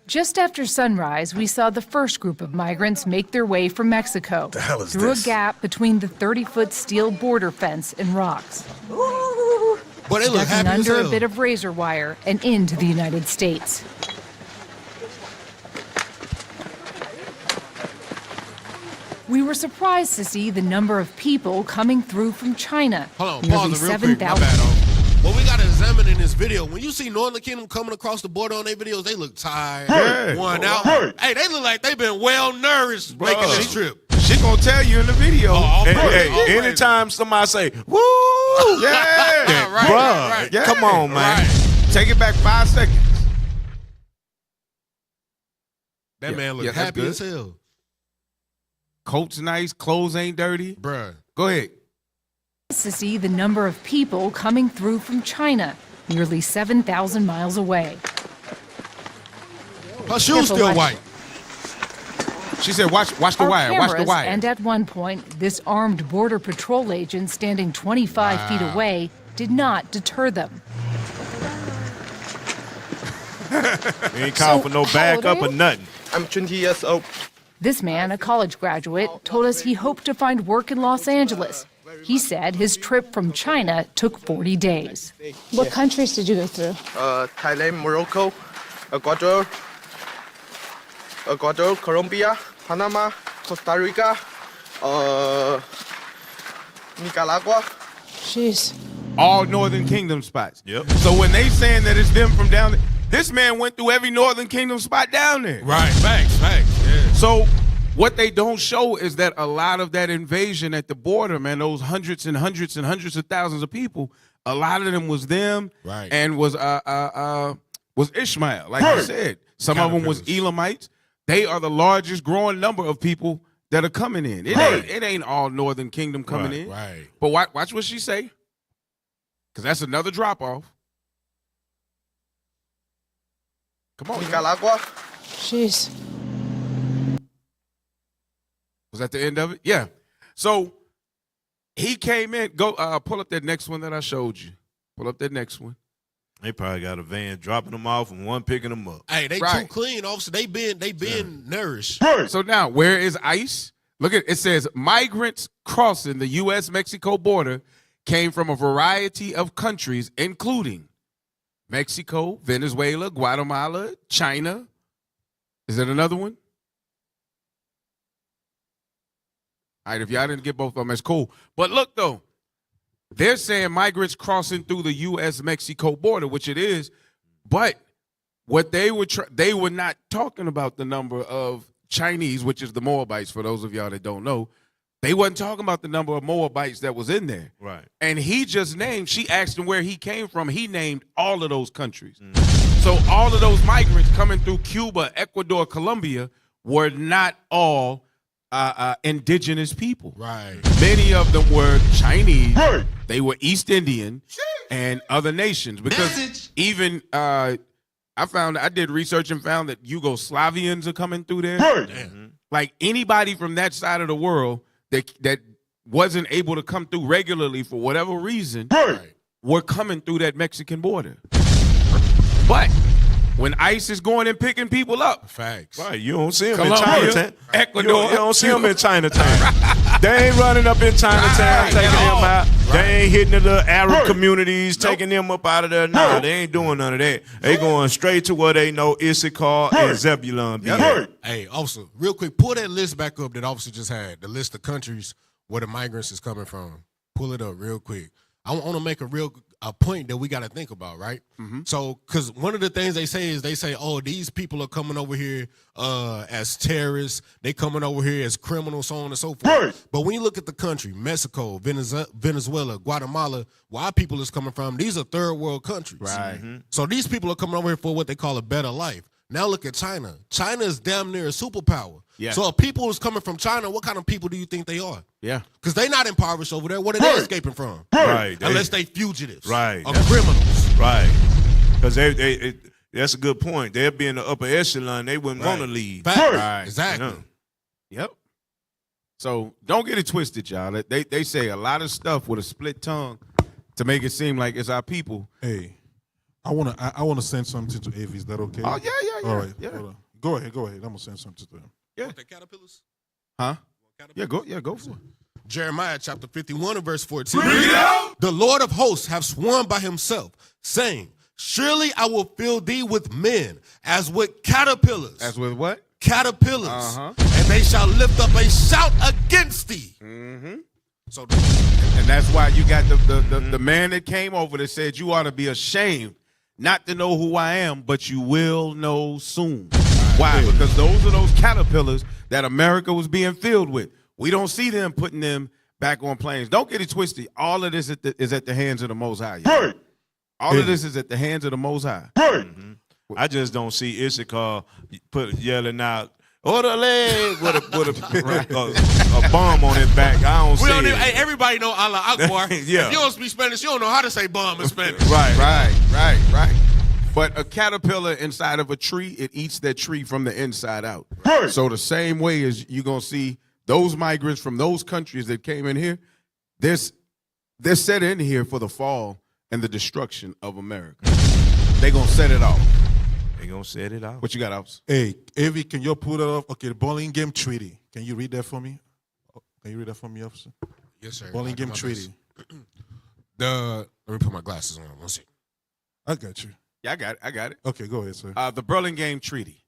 Just after sunrise, we saw the first group of migrants make their way from Mexico through a gap between the 30-foot steel border fence and rocks. But they look happy under as hell. a bit of razor wire and into the United States. We were surprised to see the number of people coming through from China. Hold on, Nearly pause it real quick. My 7,000. bad. What we got to examine in this video, when you see Northern Kingdom coming across the border on their videos, they look tired, worn out. Hey, they look like they've been well nourished making this trip. She gonna tell you in the video. Anytime somebody say, woo, Right. Yeah. Come on, man. Right. Take it back 5 seconds. That man look that's happy good. as hell. Coat's nice, clothes ain't dirty. Bruh. Go ahead. To see the number of people coming through from China, nearly 7,000 miles away. Her shoes still white. She said, watch the wire, watch the Cameras, wire. And at one point, this armed Border Patrol agent standing 25 feet away did not deter them. They ain't calling for no backup or nothing. I'm 20 years old. This man, a college graduate, told us he hoped to find work in Los Angeles. He said his trip from China took 40 days. What countries did you go through? Thailand, Morocco, Ecuador, Colombia, Panama, Costa Rica, Nicaragua. Jeez. All Northern Kingdom spots. Yep. So when they saying that it's them from down there, this man went through every Northern Kingdom spot down there. Right, facts. Yeah. So what they don't show is that a lot of that invasion at the border, man, those hundreds and hundreds and hundreds of thousands of people, a lot of them was them, Right. and was Ishmael, like you said. Some of them was Elamites. They are the largest growing number of people that are coming in. It ain't all Northern Kingdom coming in. Right. But watch what she say, because that's another drop off. Come on, Nicaragua. Jeez. Was that the end of it? Yeah. So he came in. Go pull up that next one that I showed you. Pull up that next one. They probably got a van dropping them off and one picking them up. Hey, they Right. too clean, officer. They been nourished. So now, where is ICE? Look at it. Says migrants crossing the U.S.-Mexico border came from a variety of countries, including Mexico, Venezuela, Guatemala, China. Is there another one? All right, if y'all didn't get both of them, that's cool. But look, though, they're saying migrants crossing through the U.S.-Mexico border, which it is. But what they were not talking about the number of Chinese, which is the Moabites, for those of y'all that don't know. They wasn't talking about the number of Moabites that was in there. Right. And he just named, she asked him where he came from. He named all of those countries. So all of those migrants coming through Cuba, Ecuador, Colombia were not all indigenous people. Right. Many of them were Chinese. They were East Indian and other nations. Because even I did research and found that Yugoslavians are coming through there. Like anybody from that side of the world that wasn't able to come through regularly for whatever reason were coming through that Mexican border. But when ICE is going and picking people up. Facts. Right, you don't see them Colombia, in Chinatown. Ecuador. You don't see them in Chinatown. They ain't running up in Chinatown taking them out. They ain't hitting the little Arab communities, taking them up out of there. Nah, they ain't doing none of that. They going straight to where they know Issachar and Zebulun be at. Hey, officer, real quick, pull that list back up that officer just had. The list of countries where the migrants is coming from. Pull it up real quick. I want to make a point that we got to think about, right? So, because one of the things they say, oh, these people are coming over here as terrorists. They coming over here as criminals, so on and so forth. Right. But when you look at the country, Mexico, Venezuela, Guatemala, where our people is coming from, these are third world countries. Right. So these people are coming over here for what they call a better life. Now look at China. China is damn near a superpower. Yeah. So if people who's coming from China, what kind of people do you think they are? Yeah. Because they not impoverished over there. What are they escaping from? Right. Unless they fugitives. Right. Or criminals. Right. Because that's a good point. They'll be in the upper echelon. They wouldn't want to leave. Right. Exactly. You know? Yep. So don't get it twisted, y'all. They say a lot of stuff with a split tongue to make it seem like it's our people. Hey, I wanna send something to Avi. Is that okay? Oh yeah. All right. Yeah. Hold on. Go ahead. I'm gonna send something to them. Yeah. The caterpillars? Huh? Yeah, go for it. Jeremiah chapter 51 and verse 14. The Lord of hosts have sworn by himself, saying, surely I will fill thee with men, as with caterpillars. As with what? Caterpillars. And they shall lift up a shout against thee. So, and that's why you got the man that came over that said you ought to be ashamed not to know who I am, but you will know soon. Why? Because those are those caterpillars that America was being filled with. We don't see them putting them back on planes. Don't get it twisted. All of this is at the hands of the Most High. All of this is at the hands of the Most High. I just don't see Issachar yelling out, orderly, with a bomb on his back. I don't see it. Hey, everybody know Allah Akbar. Yeah. If you don't speak Spanish, you don't know how to say bomb in Spanish. Right. But a caterpillar inside of a tree, it eats that tree from the inside out. So the same way as you're going to see those migrants from those countries that came in here, they're set in here for the fall and the destruction of America. They're going to set it off. They're going to set it off. What you got, Ops? Hey, Avi, can you put it up? Okay, the Burlingame Treaty. Can you read that for me? Can you read that for me, officer? Yes, sir. Burlingame Treaty. Let me put my glasses on. One second. I got you. Yeah, I got it. Okay, go ahead, sir. The Burlingame Treaty,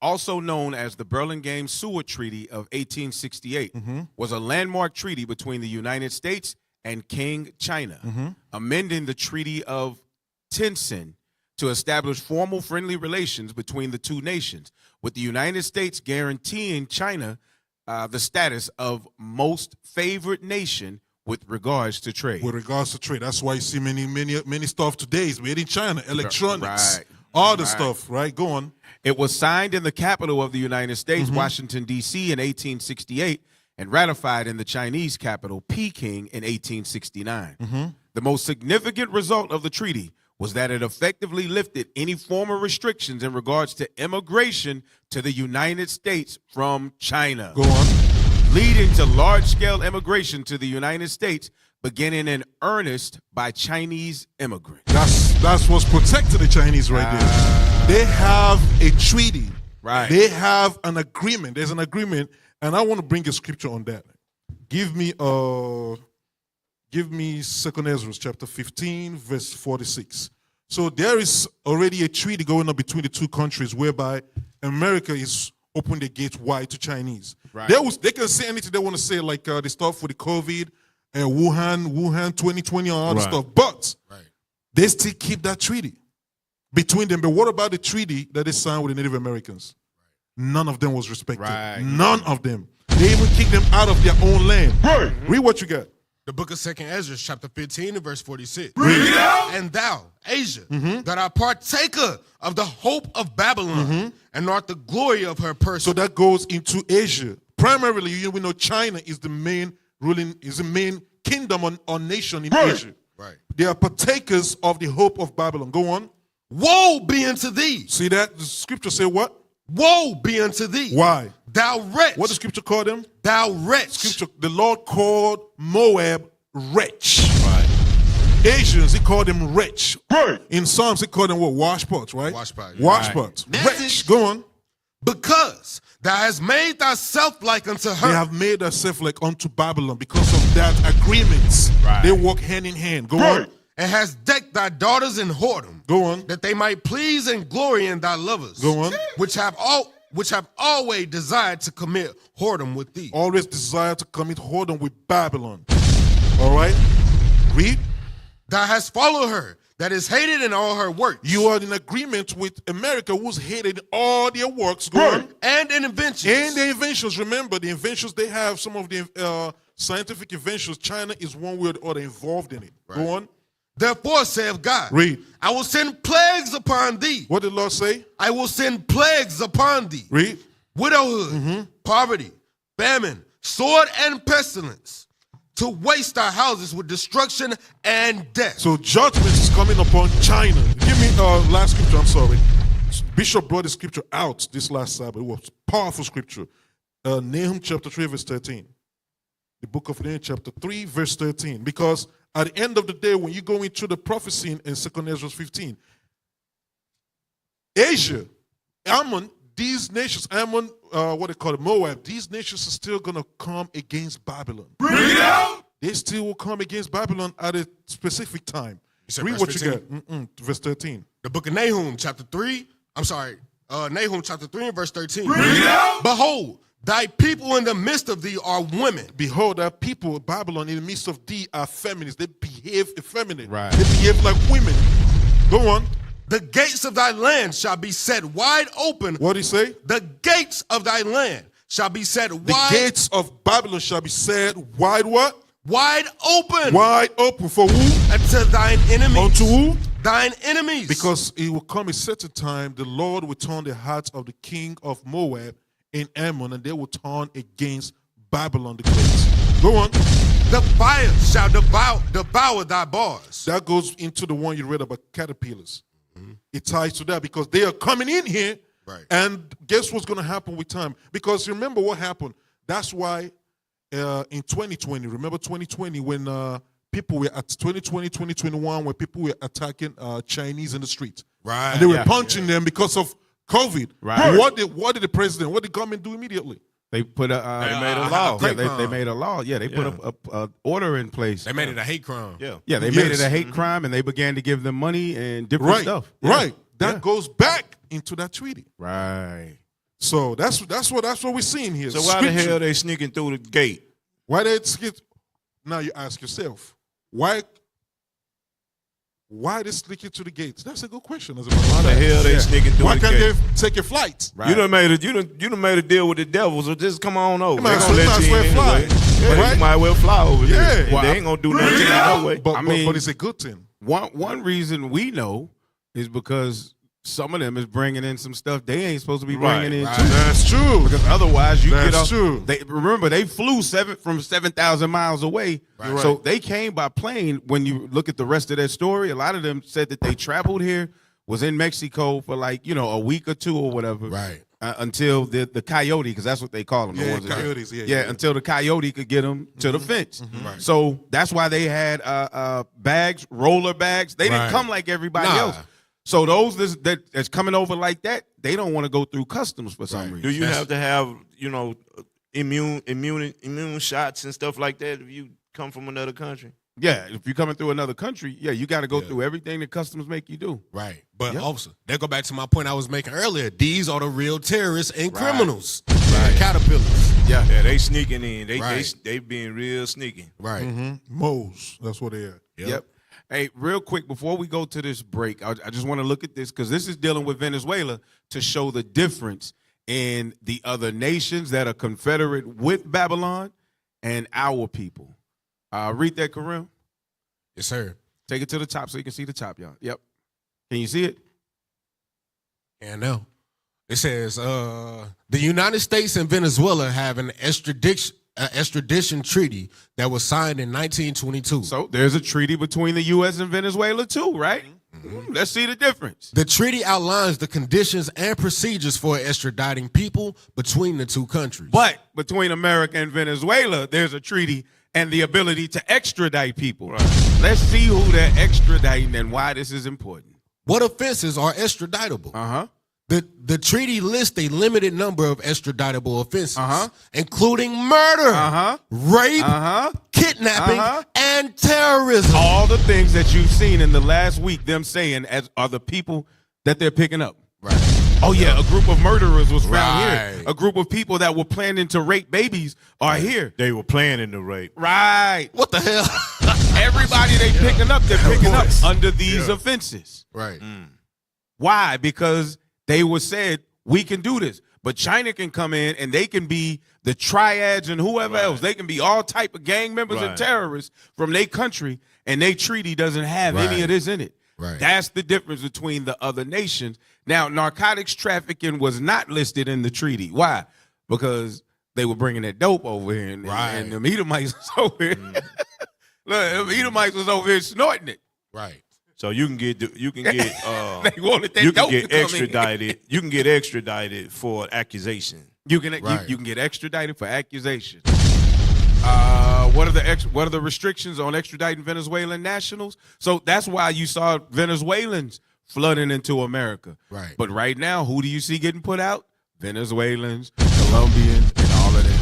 also known as the Burlingame Seward Treaty of 1868, was a landmark treaty between the United States and King China, amending the Treaty of Tientsin to establish formal friendly relations between the two nations, with the United States guaranteeing China the status of most favored nation with regards to trade. With regards to trade, that's why you see many stuff today is made in China, electronics, Right. all the stuff, right? Go on. It was signed in the capital of the United States, Washington, D.C. in 1868, and ratified in the Chinese capital, Peking, in 1869. The most significant result of the treaty was that it effectively lifted any former restrictions in regards to immigration to the United States from China. Go on. Leading to large-scale immigration to the United States, beginning in earnest by Chinese immigrants. That's what's protected the Chinese right there. They have a treaty. Right. They have an agreement. There's an agreement, and I want to bring a scripture on that. Give me 2 Ezra chapter 15, verse 46. So there is already a treaty going on between the two countries whereby America is opening the gates wide to Chinese. Right. They can say anything they want to say, like the stuff with the COVID and Wuhan 2020 and all the stuff. But they still keep that treaty between them. But what about the treaty that they signed with the Native Americans? None of them was respected. None of them. They even kicked them out of their own land. Read what you got. The book of 2 Ezra, chapter 15 and verse 46. Read it out. And thou, Asia, that art partaker of the hope of Babylon, and art the glory of her person. So that goes into Asia. Primarily, we know China is the main kingdom or nation in Asia. Right. They are partakers of the hope of Babylon. Go on. Woe be unto thee. See that? The scripture say what? Woe be unto thee. Why? Thou wretch. What the scripture called them? Thou wretch. Scripture, the Lord called Moab wretch. Asians, he called them rich. Right. In Psalms, he called them what? Washpots, right? Washpot. Washpots. Right. Rich. Go on. Because thou hast made thyself like unto her. They have made themselves like unto Babylon because of that agreements. Right. They walk hand in hand. Go on. And hast decked thy daughters in whoredom. Go on. That they might please and glory in thy lovers. Go on. Which have always desired to commit whoredom with thee. Always desire to commit whoredom with Babylon. All right? Read. Thou hast followed her, that is hated in all her works. You are in agreement with America, who's hated all their works. Go on. And in inventions. And the inventions. Remember, the inventions they have, some of the scientific inventions, China is one way or the other involved in it. Go on. Therefore saith God, Read. I will send plagues upon thee. What did the Lord say? I will send plagues upon thee. Read. Widowhood, poverty, famine, sword, and pestilence, to waste our houses with destruction and death. So judgment is coming upon China. Give me last scripture, I'm sorry. Bishop brought the scripture out this last Sabbath. It was powerful scripture. Nahum chapter 3, verse 13. The book of Nahum chapter 3, verse 13. Because at the end of the day, when you go into the prophecy in 2 Ezra 15, Asia, Ammon, these nations, Ammon, what they call it, Moab, these nations are still going to come against Babylon. Bring it out! They still will come against Babylon at a specific time. Read what 15? You got. Verse 13. The book of Nahum, chapter 3. I'm sorry. Nahum, chapter 3 and verse 13. Bring it out! Behold, thy people in the midst of thee are women. Behold, thy people, Babylon, in the midst of thee are feminists. They behave effeminate. Right. They behave like women. Go on. The gates of thy land shall be set wide open. What did he say? The gates of thy land shall be set The wide. gates of Babylon shall be set wide what? Wide open. Wide open for who? Unto thine enemies. Unto who? Thine enemies. Because it will come a certain time, the Lord will turn the hearts of the king of Moab and Ammon, and they will turn against Babylon the Great. Go on. The fire shall devour thy bars. That goes into the one you read about caterpillars. It ties to that because they are coming in here. Right. And guess what's going to happen with time? Because remember what happened. That's why in 2020, remember 2020 when people were at 2020, 2021, when people were attacking Chinese in the street. Right. And they were punching them because of COVID. Right. What did the president, what did the government do immediately? They put a They made a law. Yeah, they made a law. Yeah, they put a order in place. They made it a hate crime. Yeah, they made it a hate crime, and they began to give them money and different Right. stuff. Right. That goes back into that treaty. Right. So that's what we're seeing here. So why the hell are they sneaking through the gate? Why they skip? Now you ask yourself, why they sneaking to the gates? That's a good question. As a matter Why the hell they sneaking through Why the can't gate? they take a flight? Right. You done made a deal with the devil, so just come on over. You might They gonna as let well you in fly. anyway. Yeah, Right? you might well fly over Yeah. there. Well, They ain't gonna do nothing to you no way. But it's a good thing. One reason we know is because some of them is bringing in some stuff they ain't supposed to be bringing in too. That's true. Because otherwise you That's get off. true. Remember, they flew 7,000 miles away. Right. So they came by plane. When you look at the rest of their story, a lot of them said that they traveled here, was in Mexico for a week or two or whatever. Right. Until the coyote, because that's what they call them. the Yeah, ones that- coyotes, yeah. until the coyote could get them to the fence. Right. So that's why they had bags, roller bags. They didn't Right. come like everybody Nah. else. So those that's coming over like that, they don't want to go through customs for some reason. Do you have to have immune shots and stuff like that if you come from another country? Yeah, if you're coming through another country, you got to go through everything that customs make you do. Right. But also, that go back to my point I was making earlier. These are the real terrorists and criminals. Right. Caterpillars. Yeah, they sneaking in. They being real sneaky. Right. Moles. That's what they are. Yep. Hey, real quick, before we go to this break, I just want to look at this because this is dealing with Venezuela to show the difference in the other nations that are confederate with Babylon and our people. Read that, Kareem. Yes, sir. Take it to the top so you can see the top, y'all. Yep. Can you see it? And now it says the United States and Venezuela have an extradition treaty that was signed in 1922. So there's a treaty between the U.S. and Venezuela too, right? Let's see the difference. The treaty outlines the conditions and procedures for extraditing people between the two countries. But between America and Venezuela, there's a treaty and the ability to extradite people. Right. Let's see who they're extraditing and why this is important. What offenses are extraditable? Uh-huh. The treaty lists a limited number of extraditable offenses, including murder, rape, kidnapping, and terrorism. All the things that you've seen in the last week, them saying are the people that they're picking up. Right. Oh, yeah, a group of murderers was found here. A group of people that were planning to rape babies are here. They were planning to rape. Right. What the hell? Everybody they picking up, they're picking up under these offenses. Right. Why? Because they were said, we can do this. But China can come in and they can be the triads and whoever else. They can be all type of gang members and terrorists from their country, and their treaty doesn't have any of this in it. Right. That's the difference between the other nations. Now, narcotics trafficking was not listed in the treaty. Why? Because they were bringing that dope over here, and the Edomites was over here. Look, the Edomites was over here snorting it. Right. So you can get they wanted that you dope can to get come extradited. in. You can get extradited for accusation. You can get extradited for accusation. What are the restrictions on extraditing Venezuelan nationals? So that's why you saw Venezuelans flooding into America. Right. But right now, who do you see getting put out? Venezuelans, Colombians, and all of them.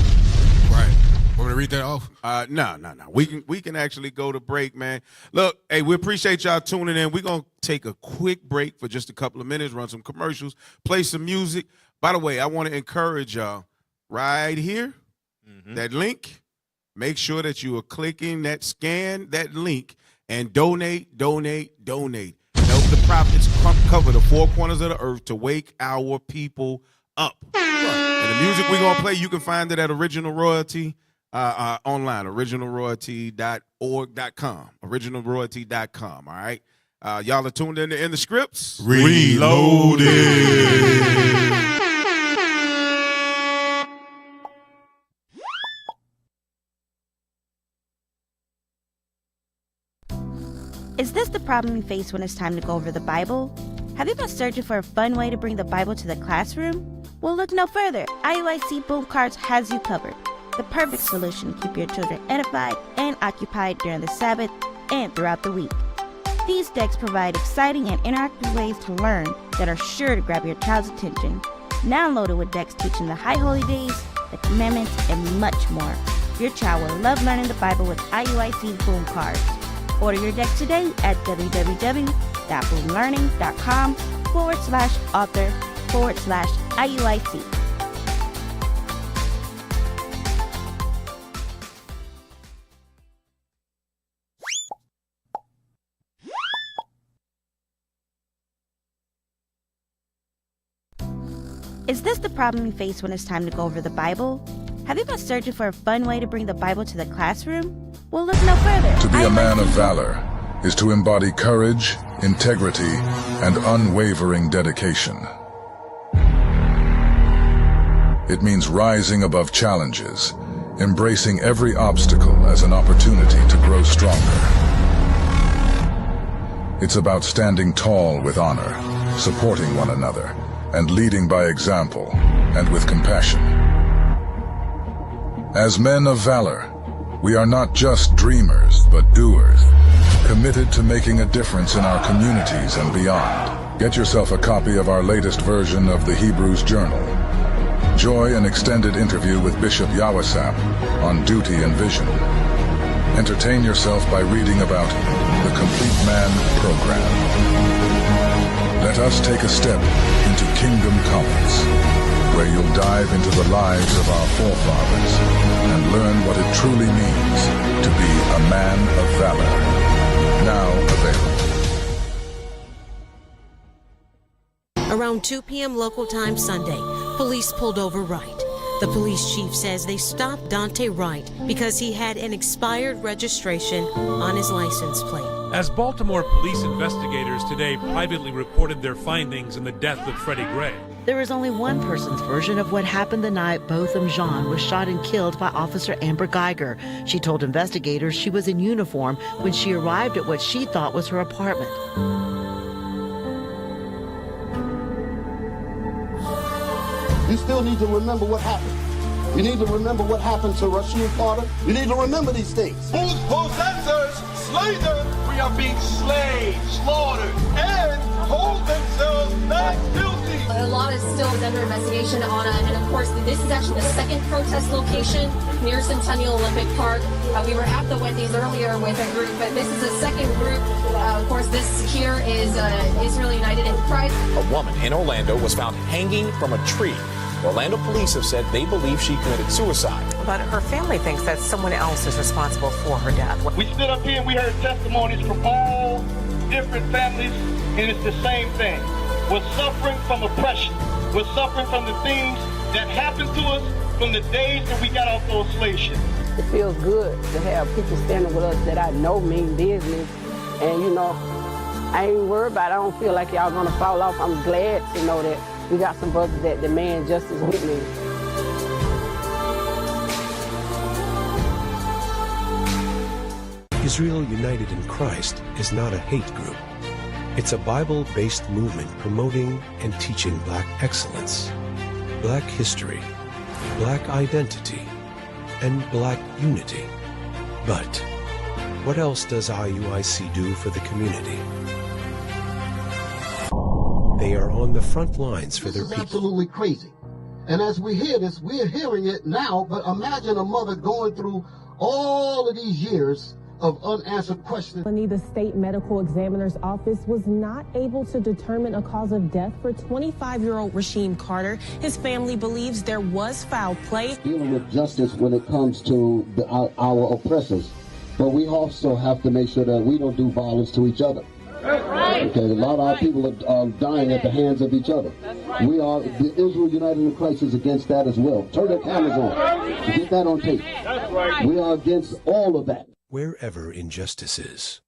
Right. Want me to read that off? No. We can actually go to break, man. Look, hey, we appreciate y'all tuning in. We're gonna take a quick break for just a couple of minutes, run some commercials, play some music. By the way, I want to encourage y'all right here, that link. Make sure that you are clicking scan that link, and donate. Help the prophets cover the four corners of the earth to wake our people up. And the music we're gonna play, you can find it at Original Royalty online, originalroyalty.org.com, originalroyalty.com. All right, y'all are tuned in the scripts. Reloaded. Is this the problem you face when it's time to go over the Bible? Have you been searching for a fun way to bring the Bible to the classroom? Well, look no further. IUIC Boom Cards has you covered. The perfect solution to keep your children edified and occupied during the Sabbath and throughout the week. These decks provide exciting and interactive ways to learn that are sure to grab your child's attention. Now loaded with decks teaching the High Holy Days, the Commandments, and much more. Your child will love learning the Bible with IUIC Boom Cards. Order your deck today at www.boomlearning.com/author/IUIC. Is this the problem you face when it's time to go over the Bible? Have you been searching for a fun way to bring the Bible to the classroom? Well, look no further. To be a man of valor is to embody courage, integrity, and unwavering dedication. It means rising above challenges, embracing every obstacle as an opportunity to grow stronger. It's about standing tall with honor, supporting one another, and leading by example and with compassion. As men of valor, we are not just dreamers, but doers, committed to making a difference in our communities and beyond. Get yourself a copy of our latest version of the Hebrews Journal. Enjoy an extended interview with Bishop Yawasap on duty and vision. Entertain yourself by reading about the Complete Man program. Let us take a step into Kingdom Comics, where you'll dive into the lives of our forefathers and learn what it truly means to be a man of valor. Now available. Around 2 p.m. local time Sunday, police pulled over Wright. The police chief says they stopped Dante Wright because he had an expired registration on his license plate. As Baltimore police investigators today privately reported their findings in the death of Freddie Gray. There is only one person's version of what happened the night Botham Jean was shot and killed by Officer Amber Geiger. She told investigators she was in uniform when she arrived at what she thought was her apartment. You still need to remember what happened. You need to remember what happened to Rasheed Carter. You need to remember these things. Whose possessors slay them. We are being slayed, slaughtered, and hold themselves not guilty. A lot is still under investigation, Anna, and of course, this is actually the second protest location near Centennial Olympic Park. We were at the Wendy's earlier with a group, but this is the second group. Of course, this here is Israel United in Christ. A woman in Orlando was found hanging from a tree. Orlando police have said they believe she committed suicide. But her family thinks that someone else is responsible for her death. We stood up here and we heard testimonies from all different families, and it's the same thing. We're suffering from oppression. We're suffering from the things that happened to us from the days that we got off those slave ships. It feels good to have people standing with us that I know mean business. And, you know, I ain't worried about it. I don't feel like y'all gonna fall off. I'm glad to know that we got some brothers that demand justice with me. Israel United in Christ is not a hate group. It's a Bible-based movement promoting and teaching Black excellence, Black history, Black identity, and Black unity. But what else does IUIC do for the community? They are on the front lines for their people. Absolutely crazy. And as we hear this, we're hearing it now, but imagine a mother going through all of these years of unanswered questions. The state medical examiner's office was not able to determine a cause of death for 25-year-old Rasheed Carter. His family believes there was foul play. Dealing with justice when it comes to our oppressors, but we also have to make sure that we don't do violence to each other. Okay, a lot of our people are dying at the hands of each other. We are, the Israel United in Christ is against that as well. Turn their cameras on. Get that on tape. We are against all of that. Wherever injustice is,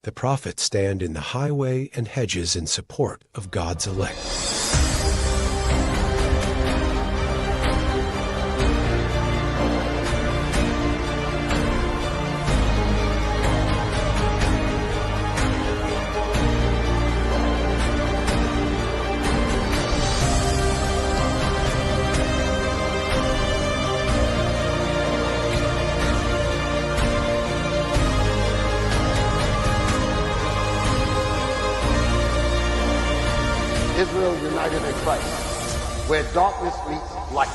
the prophets stand in the highway and hedges in support of God's elect. Israel United in Christ, where darkness meets light.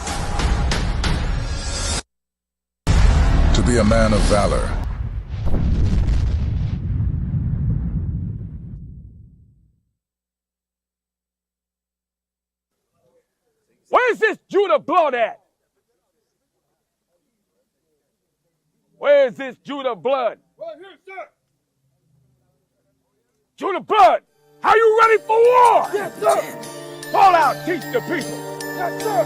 To be a man of valor, where's this Judah blood at? Where's this Judah blood? Right here, sir. Judah blood! Are you ready for war? Yes, sir. Fall out, teach the people. Yes, sir.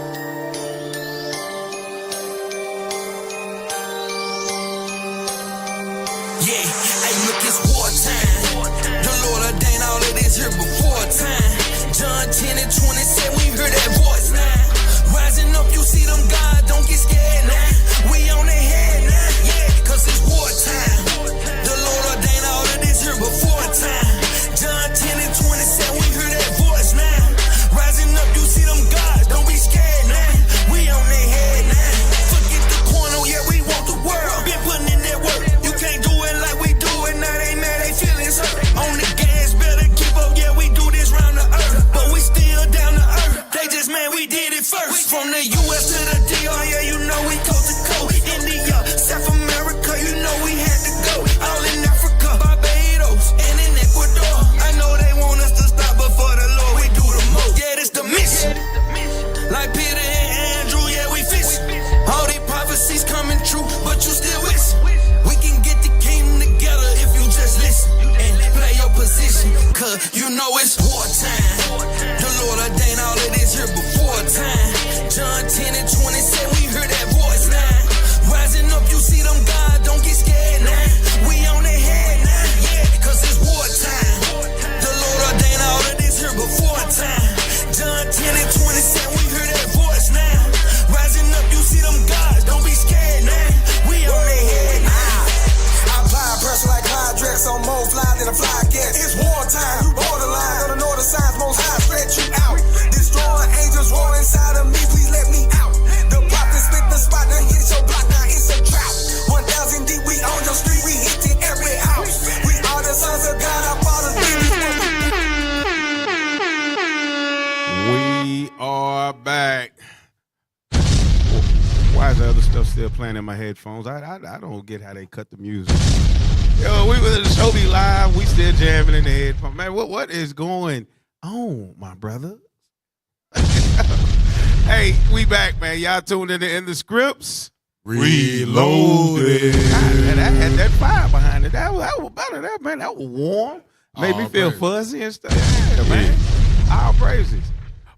Yeah, hey, look, it's wartime. The Lord ordained all of this here before time. John 10 and 20 said we heard that voice now. Rising up, you see them God, don't get scared now. We on their head now, yeah, cause it's wartime. The Lord ordained all of this here before time. John 10 and 20 said we hear that voice now. Rising up, you see them God, don't be scared now. We on their head now. Forget the corner, yeah, we want the world. Been putting in that work. You can't do it like we do it, now they mad, they feelings hurt. On the gas, better keep up, yeah, we do this round the earth. But we still down to earth. They just, man, we did it first. From the US to the DR, yeah, you know we coast to coast. India, South America, you know we had to go. All in Africa, Barbados, and in Ecuador. I know they want us to stop, but for the Lord, we do the most. Yeah, this the mission. Like Peter and Andrew, yeah, we fish. All these prophecies coming true, but you still listen. We can get the kingdom together if you just listen and play your position, cause you know it's wartime. The Lord ordained all of this here before time. John 10 and 20 said we heard that voice now. Rising up, you see them God, don't get scared now. We on their head now, yeah, cause it's wartime. The Lord ordained all of this here before time. John 10 and 20 said we heard that voice now. Rising up, you see them gods, don't be scared now. We on their head now. I apply pressure like Hydrex on more fly than a fly cat. It's wartime, you borderline, still playing in my headphones. I don't get how they cut the music. Yo, we was at the show be live. We still jamming in the headphones. Man, what is going on, my brother? Hey, we back, man. Y'all tuned in the scripts. Reloaded. That had that fire behind it. That was better. That was warm. Made me feel fuzzy and stuff. Yeah, man. All praises.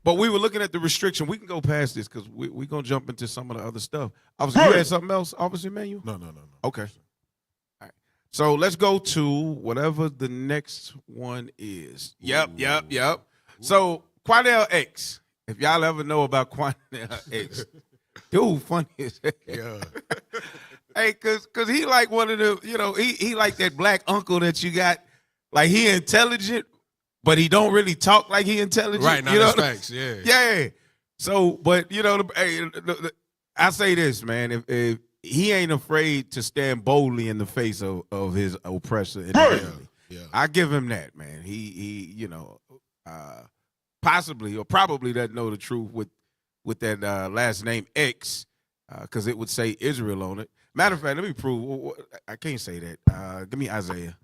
But we were looking at the restriction. We can go past this because we're going to jump into some of the other stuff. Officer, you had something else, Officer Emmanuel? No. Okay. All right. So let's go to whatever the next one is. Yep. So Quanell X. If y'all ever know about Quanell X, dude, funny as hell. Yeah. Hey, cause he like one of the, he like that black uncle that you got. Like he intelligent, but he don't really talk like he intelligent. Right, now that's facts, yeah. Yeah. So, but I say this, man, if he ain't afraid to stand boldly in the face of his oppressor in the family. Yeah. I give him that, man. He possibly or probably doesn't know the truth with that last name X, because it would say Israel on it. Matter of fact, let me prove. I can't say that. Give me Isaiah.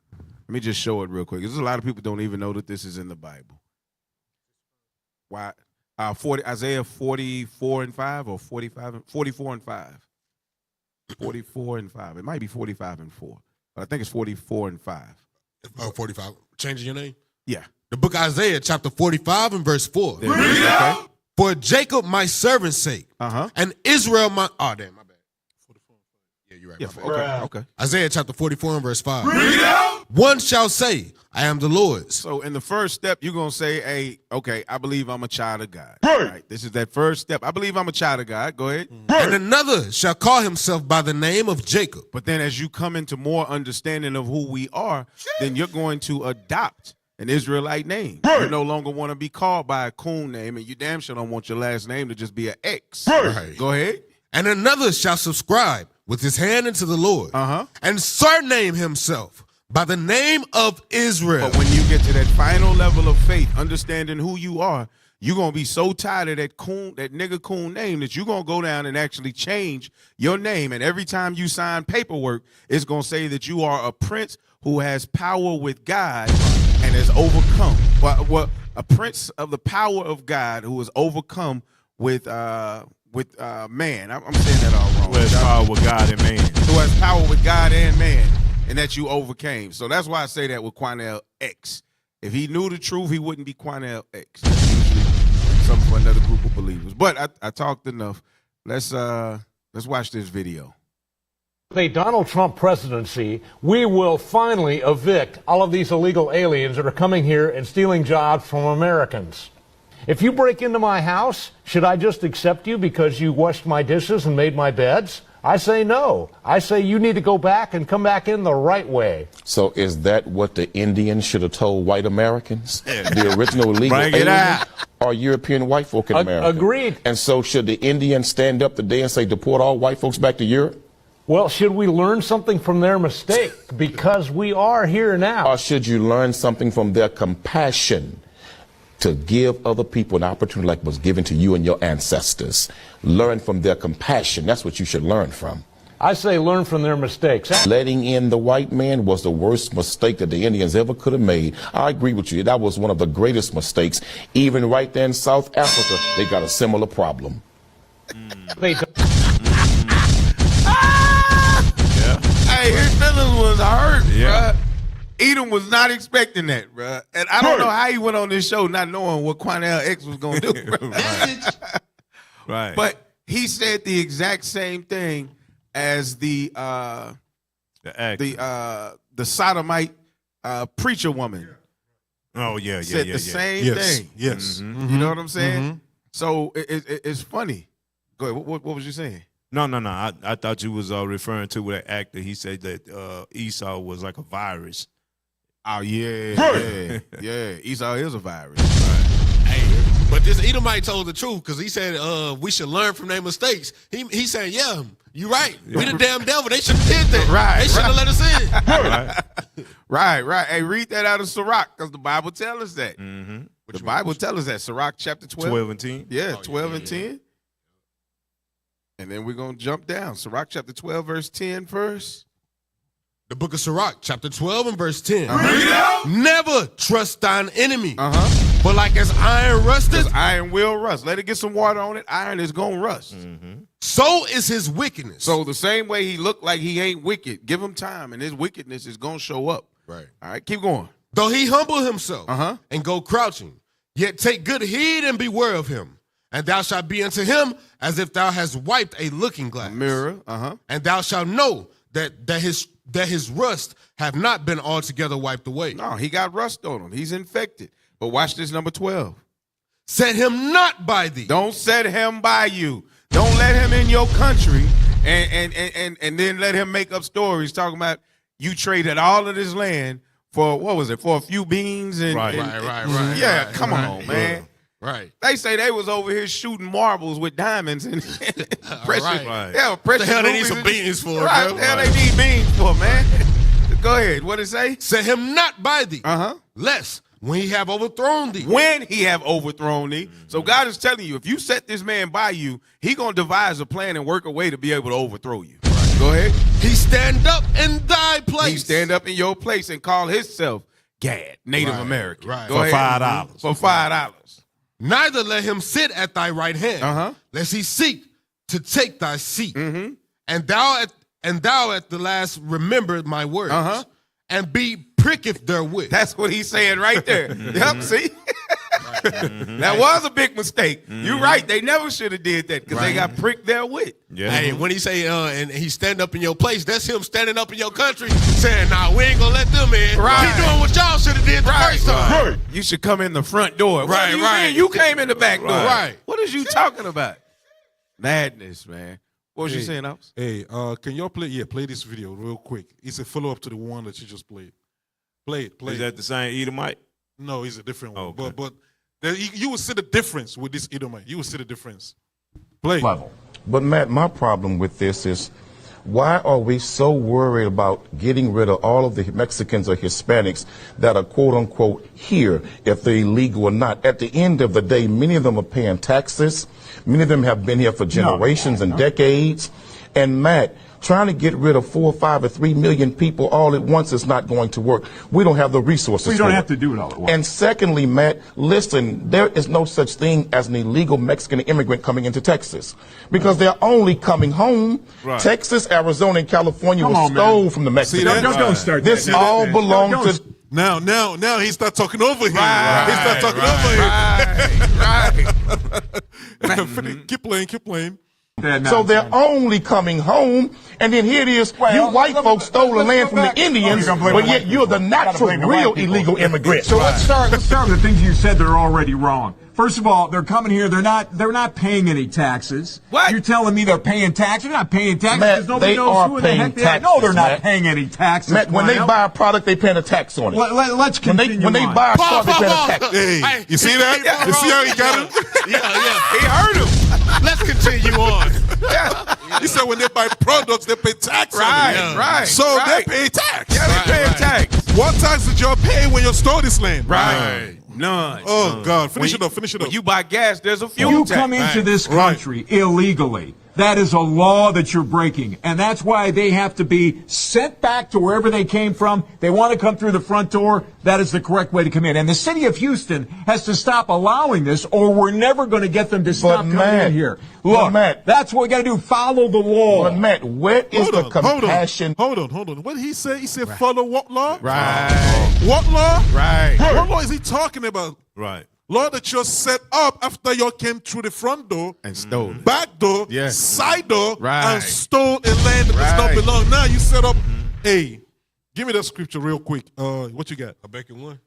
Let me just show it real quick. There's a lot of people don't even know that this is in the Bible. Why? Isaiah 44 and 5 or 45, 44 and 5. 44 and 5. It might be 45 and 4, but I think it's 44 and 5. Oh, 45. Changing your name? Yeah. The book of Isaiah, chapter 45 and verse 4. Okay. For Jacob, my servant's sake, and Israel, my... Oh, damn, my bad. 44. Yeah, you're right. Yeah, okay. Isaiah chapter 44 and verse 5. One shall say, I am the Lord's. So in the first step, you're going to say, hey, okay, I believe I'm a child of God. Right? This is that first step. I believe I'm a child of God. Go ahead. And another shall call himself by the name of Jacob. But then as you come into more understanding of who we are, then you're going to adopt an Israelite name. You no longer want to be called by a coon name, and you damn sure don't want your last name to just be an X. Right. Go ahead. And another shall subscribe with his hand into the Lord, and surname himself by the name of Israel. But when you get to that final level of faith, understanding who you are, you're going to be so tired of that nigga coon name that you're going to go down and actually change your name. And every time you sign paperwork, it's going to say that you are a prince who has power with God and has overcome. Well, a prince of the power of God who has overcome with man. I'm saying that all wrong. Who has power with God and man. Who has power with God and man, and that you overcame. So that's why I say that with Quanell X. If he knew the truth, he wouldn't be Quanell X. That's usually something for another group of believers. But I talked enough. Let's watch this video. The Donald Trump presidency, we will finally evict all of these illegal aliens that are coming here and stealing jobs from Americans. If you break into my house, should I just accept you because you washed my dishes and made my beds? I say no. I say you need to go back and come back in the right way. So is that what the Indians should have told white Americans? The original illegal aliens or European white folk in America? Agreed. And so should the Indians stand up today and say deport all white folks back to Europe? Well, should we learn something from their mistake? Because we are here now. Or should you learn something from their compassion to give other people an opportunity like was given to you and your ancestors? Learn from their compassion. That's what you should learn from. I say learn from their mistakes. Letting in the white man was the worst mistake that the Indians ever could have made. I agree with you. That was one of the greatest mistakes. Even right there in South Africa, they got a similar problem. Hey, his feelings was hurt, bruh. Edom was not expecting that, bruh. And I don't know how he went on this show not knowing what Quanell X was going to do, bruh. Right. But he said the exact same thing as the sodomite preacher woman. Oh, yeah. Said the same thing. Yes. Mm-hmm. You know what I'm saying? So it's funny. Go ahead. What was you saying? No. I thought you was referring to that actor. He said that Esau was like a virus. Oh, yeah. Esau is a virus. Right. Hey, but this Edomite told the truth because he said we should learn from their mistakes. He said, yeah, you right. We the damn devil. They should have did that. Right. They should have let us in. Right. Hey, read that out of Sirach because the Bible tells us that. Mm-hmm. The Bible tells us that. Sirach chapter 12. 12 and 10? Yeah, 12 and 10. And then we're going to jump down. Sirach chapter 12, verse 10 first. The book of Sirach, chapter 12 and verse 10. Read it out. Never trust thine enemy. But like as iron rusteth, iron will rust. Let it get some water on it. Iron is going to rust. So is his wickedness. So the same way he looked like he ain't wicked, give him time, and his wickedness is going to show up. Right. All right, keep going. Though he humble himself and go crouching, yet take good heed and beware of him. And thou shalt be unto him as if thou hast wiped a looking glass. Mirror. And thou shalt know that his rust have not been altogether wiped away. No, he got rust on him. He's infected. But watch this, number 12. Set him not by thee. Don't set him by you. Don't let him in your country and then let him make up stories talking about you traded all of this land for, what was it, for a few beans? Right. Yeah, come on, man. Right. They say they was over here shooting marbles with diamonds and precious. Right. Yeah, precious. The hell they need rubies some and- beans for, Right. bro? What the hell they need beans for, man? Go ahead. What it say? Set him not by thee. Lest when he have overthrown thee. When he have overthrown thee. So God is telling you, if you set this man by you, he gonna devise a plan and work a way to be able to overthrow you. Go ahead. He stand up in thy place. He stand up in your place and call himself Gad, Native American. Right. Go ahead. For $5. Neither let him sit at thy right hand, lest he seek to take thy seat. And thou at the last remember my words, and be pricketh therewith. That's what he's saying right there. Yep, see? That was a big mistake. You're right. They never should have did that because they got pricked therewith. Yeah. Hey, when he say and he stand up in your place, that's him standing up in your country saying, nah, we ain't gonna let them in. Right. He doing what y'all should have did the first time. Right. You should come in the front door. What do you mean? You came in the back door. Right. What is you talking about? Madness, man. What was you saying, Ops? Hey, can y'all play this video real quick? It's a follow-up to the one that you just played. Play it. Is that the same Edomite? No, it's a different one. Okay. But you will see the difference with this Edomite. You will see the difference. Play. But Matt, my problem with this is, why are we so worried about getting rid of all of the Mexicans or Hispanics that are quote unquote here, if they're illegal or not? At the end of the day, many of them are paying taxes. Many of them have been here for generations and decades. And Matt, trying to get rid of 4 or 5 or 3 million people all at once is not going to work. We don't have the resources. We don't have to do it all at once. And secondly, Matt, listen, there is no such thing as an illegal Mexican immigrant coming into Texas because they're only coming home. Right. Texas, Arizona, and California were stole from the Mexicans. Don't start This that. all belongs to... Now he start talking over here. Right, He start talking over here. Keep playing. So they're only coming home, and then here it is, you white folks stole the land from the Indians, but yet you're the natural, real illegal immigrants. So let's start with the things you said that are already wrong. First of all, they're coming here. They're not paying any taxes. What? You're telling me they're paying taxes? They're not paying taxes because nobody they knows are who the heck paying they are. No, they're taxes, not Matt. paying any taxes. Matt, when they buy a product, they paying a tax on it. Let's continue. When they on. buy a car, they paying a tax. Hey, you see that? You see how he got him? Yeah. He heard him. Let's continue on. He said when they buy products, they pay tax on it. Right. So they pay tax. Yeah, they paying tax. What tax did y'all pay when you stole this land? Right. None. Oh, God. Finish it up. When you buy gas, there's a fuel You tax. come into this country illegally. That is a law that you're breaking. And that's why they have to be sent back to wherever they came from. They want to come through the front door. That is the correct way to come in. And the city of Houston has to stop allowing this, or we're never going to get them to stop coming in here. Look, that's what we got to do. Follow the law. But Matt, where is the compassion? Hold on. What did he say? He said follow what law? Right. What law? Right. What law is he talking about? Right. Law that you set up after you came through the front door And stole it. back door, Yes. side door, Right. and stole a land that does not Right. belong. Now you set up. Hey, give me that scripture real quick. What you got? Habakkuk 1.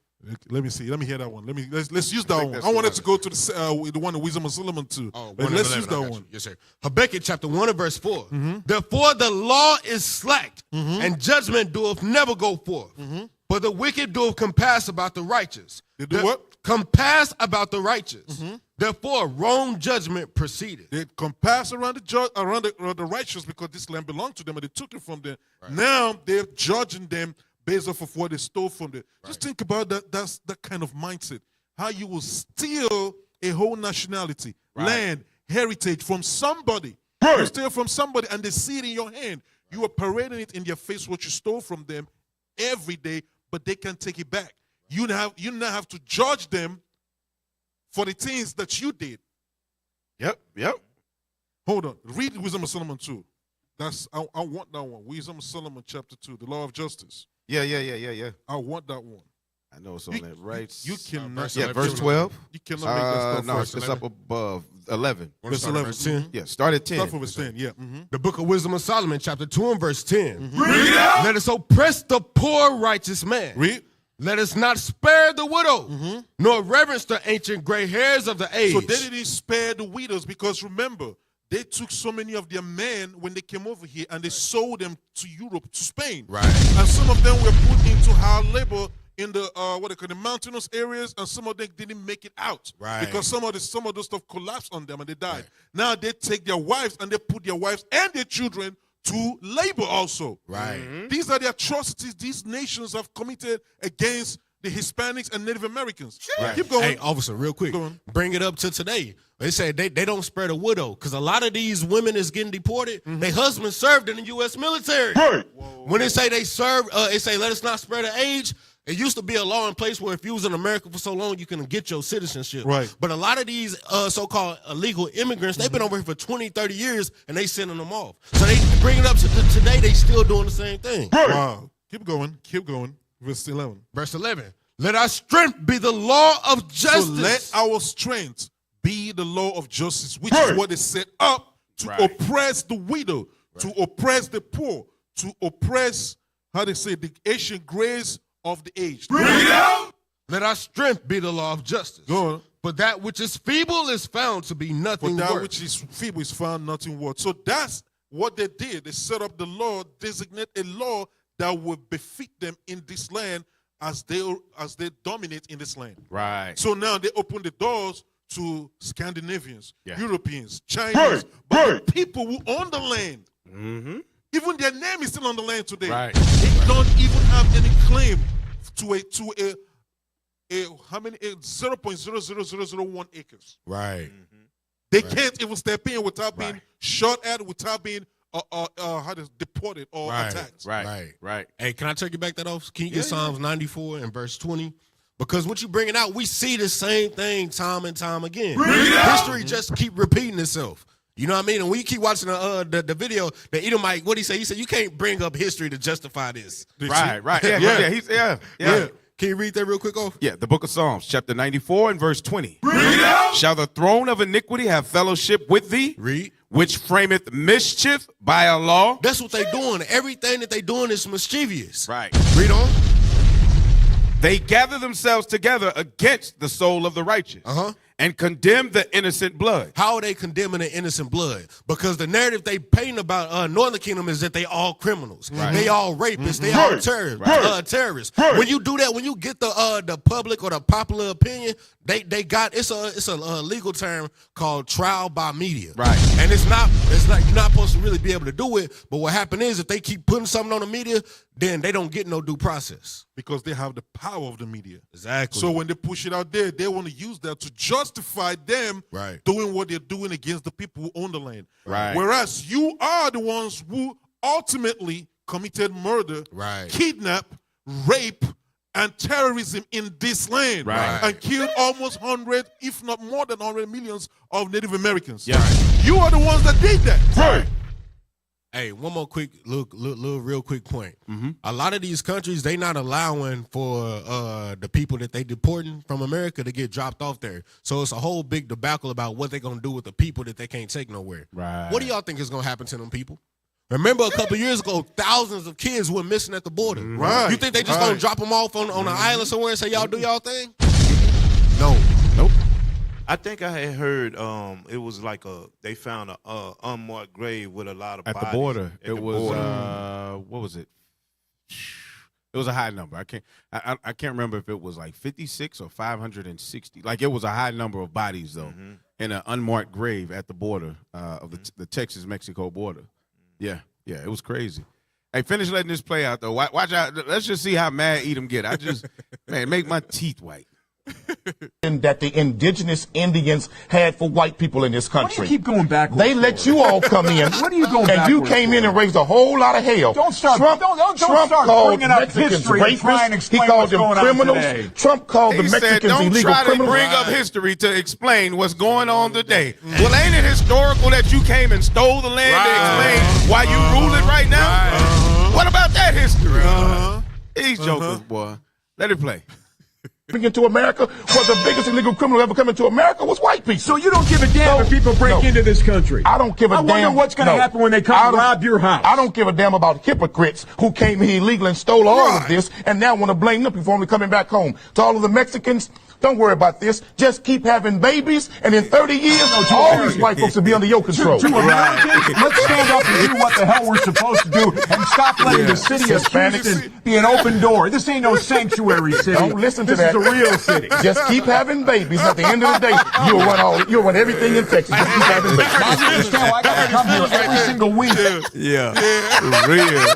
Let me see. Let me hear that one. Let's use that one. that's I wanted right. to go to the one of Wisdom of Solomon too. But let's use that one. Yes, sir. Habakkuk chapter 1 and verse 4. Therefore the law is slack, and judgment doeth never go forth. But the wicked doeth compass about the righteous. They do what? Compass about the righteous. Therefore wrong judgment proceeded. They compass around the righteous because this land belonged to them and they took it from them. Now they're judging them based off of what they stole from them. Just think about that. That's that kind of mindset. How you will steal a whole nationality, land, heritage from somebody You steal from somebody and they see it in your hand. You are parading it in their face what you stole from them every day, but they can't take it back. You now have to judge them for the things that you did. Yep. Hold on. Read Wisdom of Solomon 2. I want that one. Wisdom of Solomon chapter 2, the law of justice. Yeah. I want that one. I know it's on that right. You cannot. Verse 12. You cannot make that stuff. No, it's up above 11. Verse 11. Verse 10. Yeah, start at 10. Start from verse 10. Yeah. The book of Wisdom of Solomon, chapter 2 and verse 10. Read out. Let us oppress the poor righteous man. Read. Let us not spare the widow, nor reverence the ancient gray hairs of the age. So they didn't spare the widows because remember, they took so many of their men when they came over here and they sold them to Europe, to Spain. Right. And some of them were put into hard labor in the the mountainous areas, and some of them didn't make it out. Right. Because some of those stuff collapsed on them and they died. Right. Now they take their wives and they put their wives and their children to labor also. Right. These are the atrocities these nations have committed against the Hispanics and Native Americans. Right. Keep going. Hey, officer, real quick, bring it up to today. They say they don't spare the widow because a lot of these women is getting deported. Their husbands served in the U.S. military. Right. When they say they serve, they say let us not spare the age. It used to be a law in place where if you was in America for so long, you can get your citizenship. Right. But a lot of these so-called illegal immigrants, they've been over here for 20, 30 years, and they sending them off. So they bring it up to today, they still doing the same thing. Wow. Keep going. Verse 11. Verse 11. Let our strength be the law of justice. So let our strength be the law of justice, which is what is set up to oppress the widow, to oppress the poor, to oppress, how they say, the ancient grace of the age. Let our strength be the law of justice. Go on. But that which is feeble is found to be nothing But that worth. which is feeble is found nothing worth. So that's what they did. They set up the law, designate a law that would befit them in this land as they dominate in this land. Right. So now they open the doors to Scandinavians, Europeans, Chinese, but the people who own the land. Even their name is still on the land today. Right. They don't even have any claim to how many 0.00001 acres. Right. They can't even step in without being shot at, without being deported or attacked. Right. Hey, can I take you back that off? Can you get Psalms 94 and verse 20? Because what you bringing out, we see the same thing time and time again. History just keep repeating itself. You know what I mean? And when you keep watching the video, the Edomite, what he say? He said, you can't bring up history to justify this. Right. Yeah. Can you read that real quick off? Yeah, the book of Psalms, chapter 94 and verse 20. Shall the throne of iniquity have fellowship with thee? Read. Which frameth mischief by a law? That's what they doing. Everything that they doing is mischievous. Right. Read on. They gather themselves together against the soul of the righteous. And condemn the innocent blood. How are they condemning the innocent blood? Because the narrative they paint about Northern Kingdom is that they all criminals. They all rapists. They all terrorists. When you do that, when you get the public or the popular opinion, they got it's a legal term called trial by media. Right. And it's not you're not supposed to really be able to do it. But what happened is if they keep putting something on the media, then they don't get no due process. Because they have the power of the media. Exactly. So when they push it out there, they want to use that to justify them doing what they're doing against the people who own the land. Right. Whereas you are the ones who ultimately committed murder, kidnap, rape, and terrorism in this land. And killed almost 100, if not more than 100 millions of Native Americans. You are the ones that did that. Hey, one more quick, real quick point. A lot of these countries, they not allowing for the people that they deporting from America to get dropped off there. So it's a whole big debacle about what they're going to do with the people that they can't take nowhere. Right. What do y'all think is going to happen to them people? Remember a couple years ago, thousands of kids were missing at the border. You think they just going to drop them off on an island somewhere and say, y'all do y'all thing? No. Nope. I think I had heard it was like they found a unmarked grave with a lot of at bodies. The border. At it the was border. What was it? It was a high number. I can't remember if it was like 56 or 560. Like it was a high number of bodies though in an unmarked grave at the border of the Texas-Mexico border. Yeah, it was crazy. Hey, finish letting this play out though. Watch out. Let's just see how mad Edom get. Man, make my teeth white. that the indigenous Indians had for white people in this country. Why do you keep going backwards? They let you all come in. What are you going And you backwards came in for? and raised a whole lot of hell. Don't start. Trump, Don't Trump start called bringing up Mexicans history and try and rapists. He explain called what's them going on criminals. today. Trump called the He said, Mexicans don't illegal try to criminals. bring up history to explain what's going on today. Well, ain't it historical that you came and stole the land to explain why you rule it right now? What about that history? These jokers, boy. Let it play. Into America was the biggest illegal criminal ever come into America was white people. So you don't give a damn if people break into this country? I don't give a damn. I wonder what's going to happen when they come rob your house. I don't give a damn about hypocrites who came here illegally and stole all of this and now want to blame them for only coming back home. To all of the Mexicans, don't worry about this. Just keep having babies, and in 30 years, all these white folks will be under your control. To Americans, let's stand up and do what the hell we're supposed to do and stop letting the city of Houston be an open door. This ain't no sanctuary city. Don't listen to that. This is a real city. Just keep having babies. At the end of the day, you'll run everything in Texas. Just keep having babies. I understand why I got to come here every single week. Yeah. Real.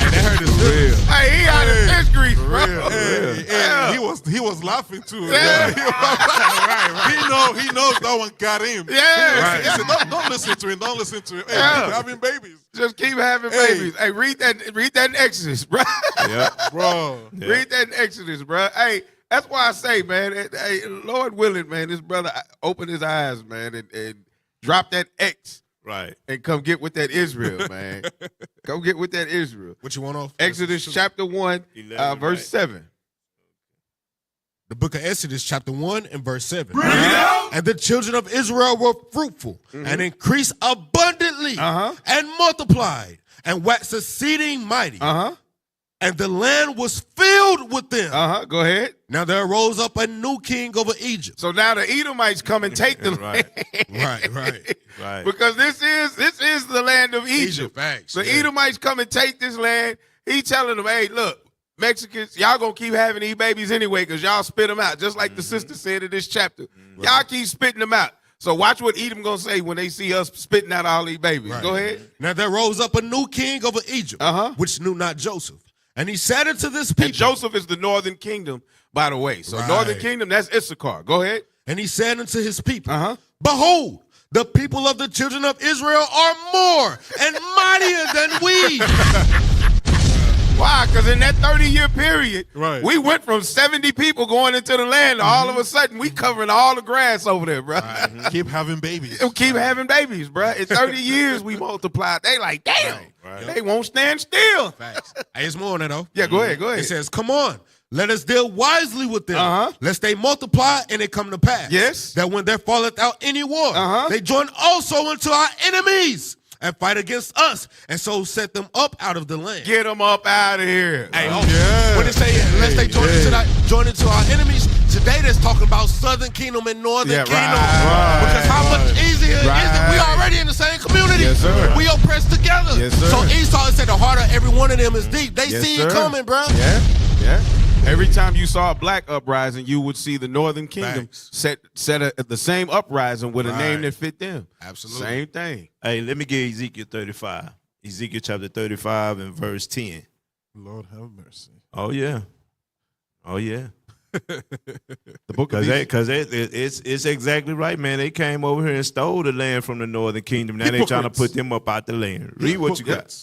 They heard his real. Hey, he out of his grief, bro. He was laughing too. Yeah. He knows that one got him. Yeah. He said, don't listen to him. Don't listen to him. Hey, keep having babies. Just keep having babies. Hey, read that in Exodus, bro. Yeah, bro. Yeah. Read that in Exodus, bro. Hey, that's why I say, man, hey, Lord willing, man, this brother open his eyes, man, and drop that X. Right. And come get with that Israel, man. Come get with that Israel. What you want off? Exodus chapter 1, 11, verse right. 7. The book of Exodus, chapter 1 and verse 7. And the children of Israel were fruitful and increased abundantly and multiplied and waxed exceeding mighty. And the land was filled with them. Go ahead. Now there arose up a new king over Egypt. So now the Edomites come and take the land. Right. Because this is the land of Egypt. Facts. The Edomites come and take this land. He telling them, hey, look, Mexicans, y'all gonna keep having these babies anyway because y'all spit them out. Just like the sister said in this chapter. Y'all keep spitting them out. So watch what Edom gonna say when they see us spitting out all these babies. Go ahead. Now there rose up a new king over Egypt, which knew not Joseph. And he said unto this people. And Joseph is the northern kingdom, by the way. So northern kingdom, that's Issachar. Go ahead. And he said unto his people, behold, the people of the children of Israel are more and mightier than we. Why? Because in that 30-year period, we went from 70 people going into the land to all of a sudden we covering all the grass over there, bro. Keep having babies. Keep having babies, bro. In 30 years, we multiplied. They like, damn, they won't stand still. Facts. Hey, it's more than that, though. Yeah, go ahead. It says, come on, let us deal wisely with them, lest they multiply and it come to pass. Yes. That when there falleth out any war, they join also unto our enemies and fight against us, and so set them up out of the land. Get them up out of here. Hey, when they say unless they join into our enemies, today that's talking about Southern Kingdom and Northern Kingdom. Because how much easier is it? We already in the same community. Yes, sir. We oppressed together. Yes, sir. So Esau said the heart of every one of them is deep. They see it coming, bro. Yeah. Every time you saw a black uprising, you would see the Northern Kingdom set the same uprising with a name that fit them. Absolutely. Same thing. Hey, let me get Ezekiel 35. Ezekiel chapter 35 and verse 10. Lord have mercy. Oh, yeah. The book of Because it's exactly right, man. They came over here and stole the land from the Northern Kingdom. Now they trying to put them up out the land. Read what you got.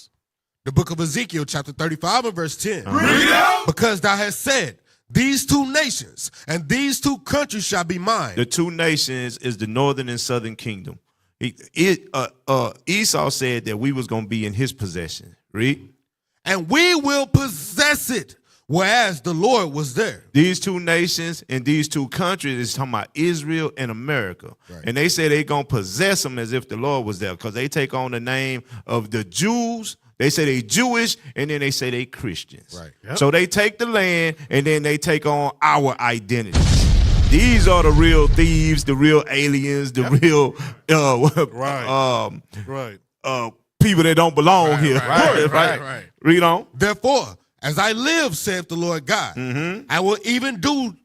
The book of Ezekiel, chapter 35 and verse 10. Because thou hast said, these two nations and these two countries shall be mine. The two nations is the Northern and Southern Kingdom. Esau said that we was going to be in his possession. Read. And we will possess it, whereas the Lord was there. These two nations and these two countries is talking about Israel and America. And they say they going to possess them as if the Lord was there because they take on the name of the Jews. They say they Jewish, and then they say they Christians. So they take the land, and then they take on our identities. These are the real thieves, the real aliens, the real people that don't belong here. Right. Read on. Therefore, as I live, saith the Lord God, I will even do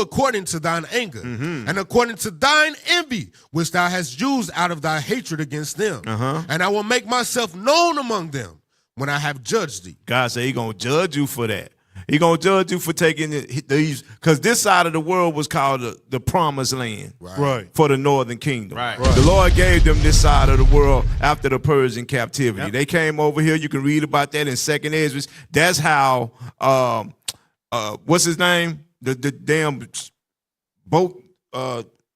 according to thine anger, and according to thine envy, which thou hast used out of thy hatred against them. And I will make myself known among them when I have judged thee. God said he going to judge you for that. He gonna judge you for taking these, because this side of the world was called the promised land, Right. for the northern kingdom. Right. The Lord gave them this side of the world after the Persian captivity. They came over here. You can read about that in 2nd Ezra. That's how what's his name? The damn boat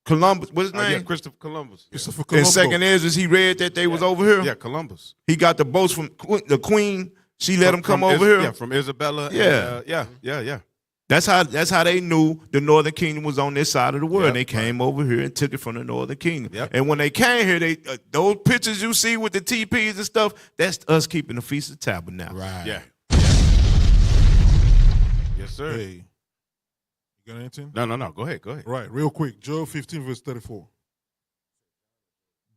Columbus. What's his name? Yeah, Christopher Columbus. Christopher In Columbus. 2nd Ezra, he read that they was over here. Yeah, Columbus. He got the boats from the Queen. She let him come From over here. Yeah, from Isabella. Yeah. Yeah. That's how they knew the northern kingdom was on this side of the world. Yep, And they came over here and took it from the northern kingdom. Yep. And when they came here, they those pictures you see with the TPs and stuff, that's us keeping the Feast of Tabernacles. Right. Yeah. Yes, sir. Hey. You got anything? No. Go ahead. Right, real quick. Job 15, verse 34.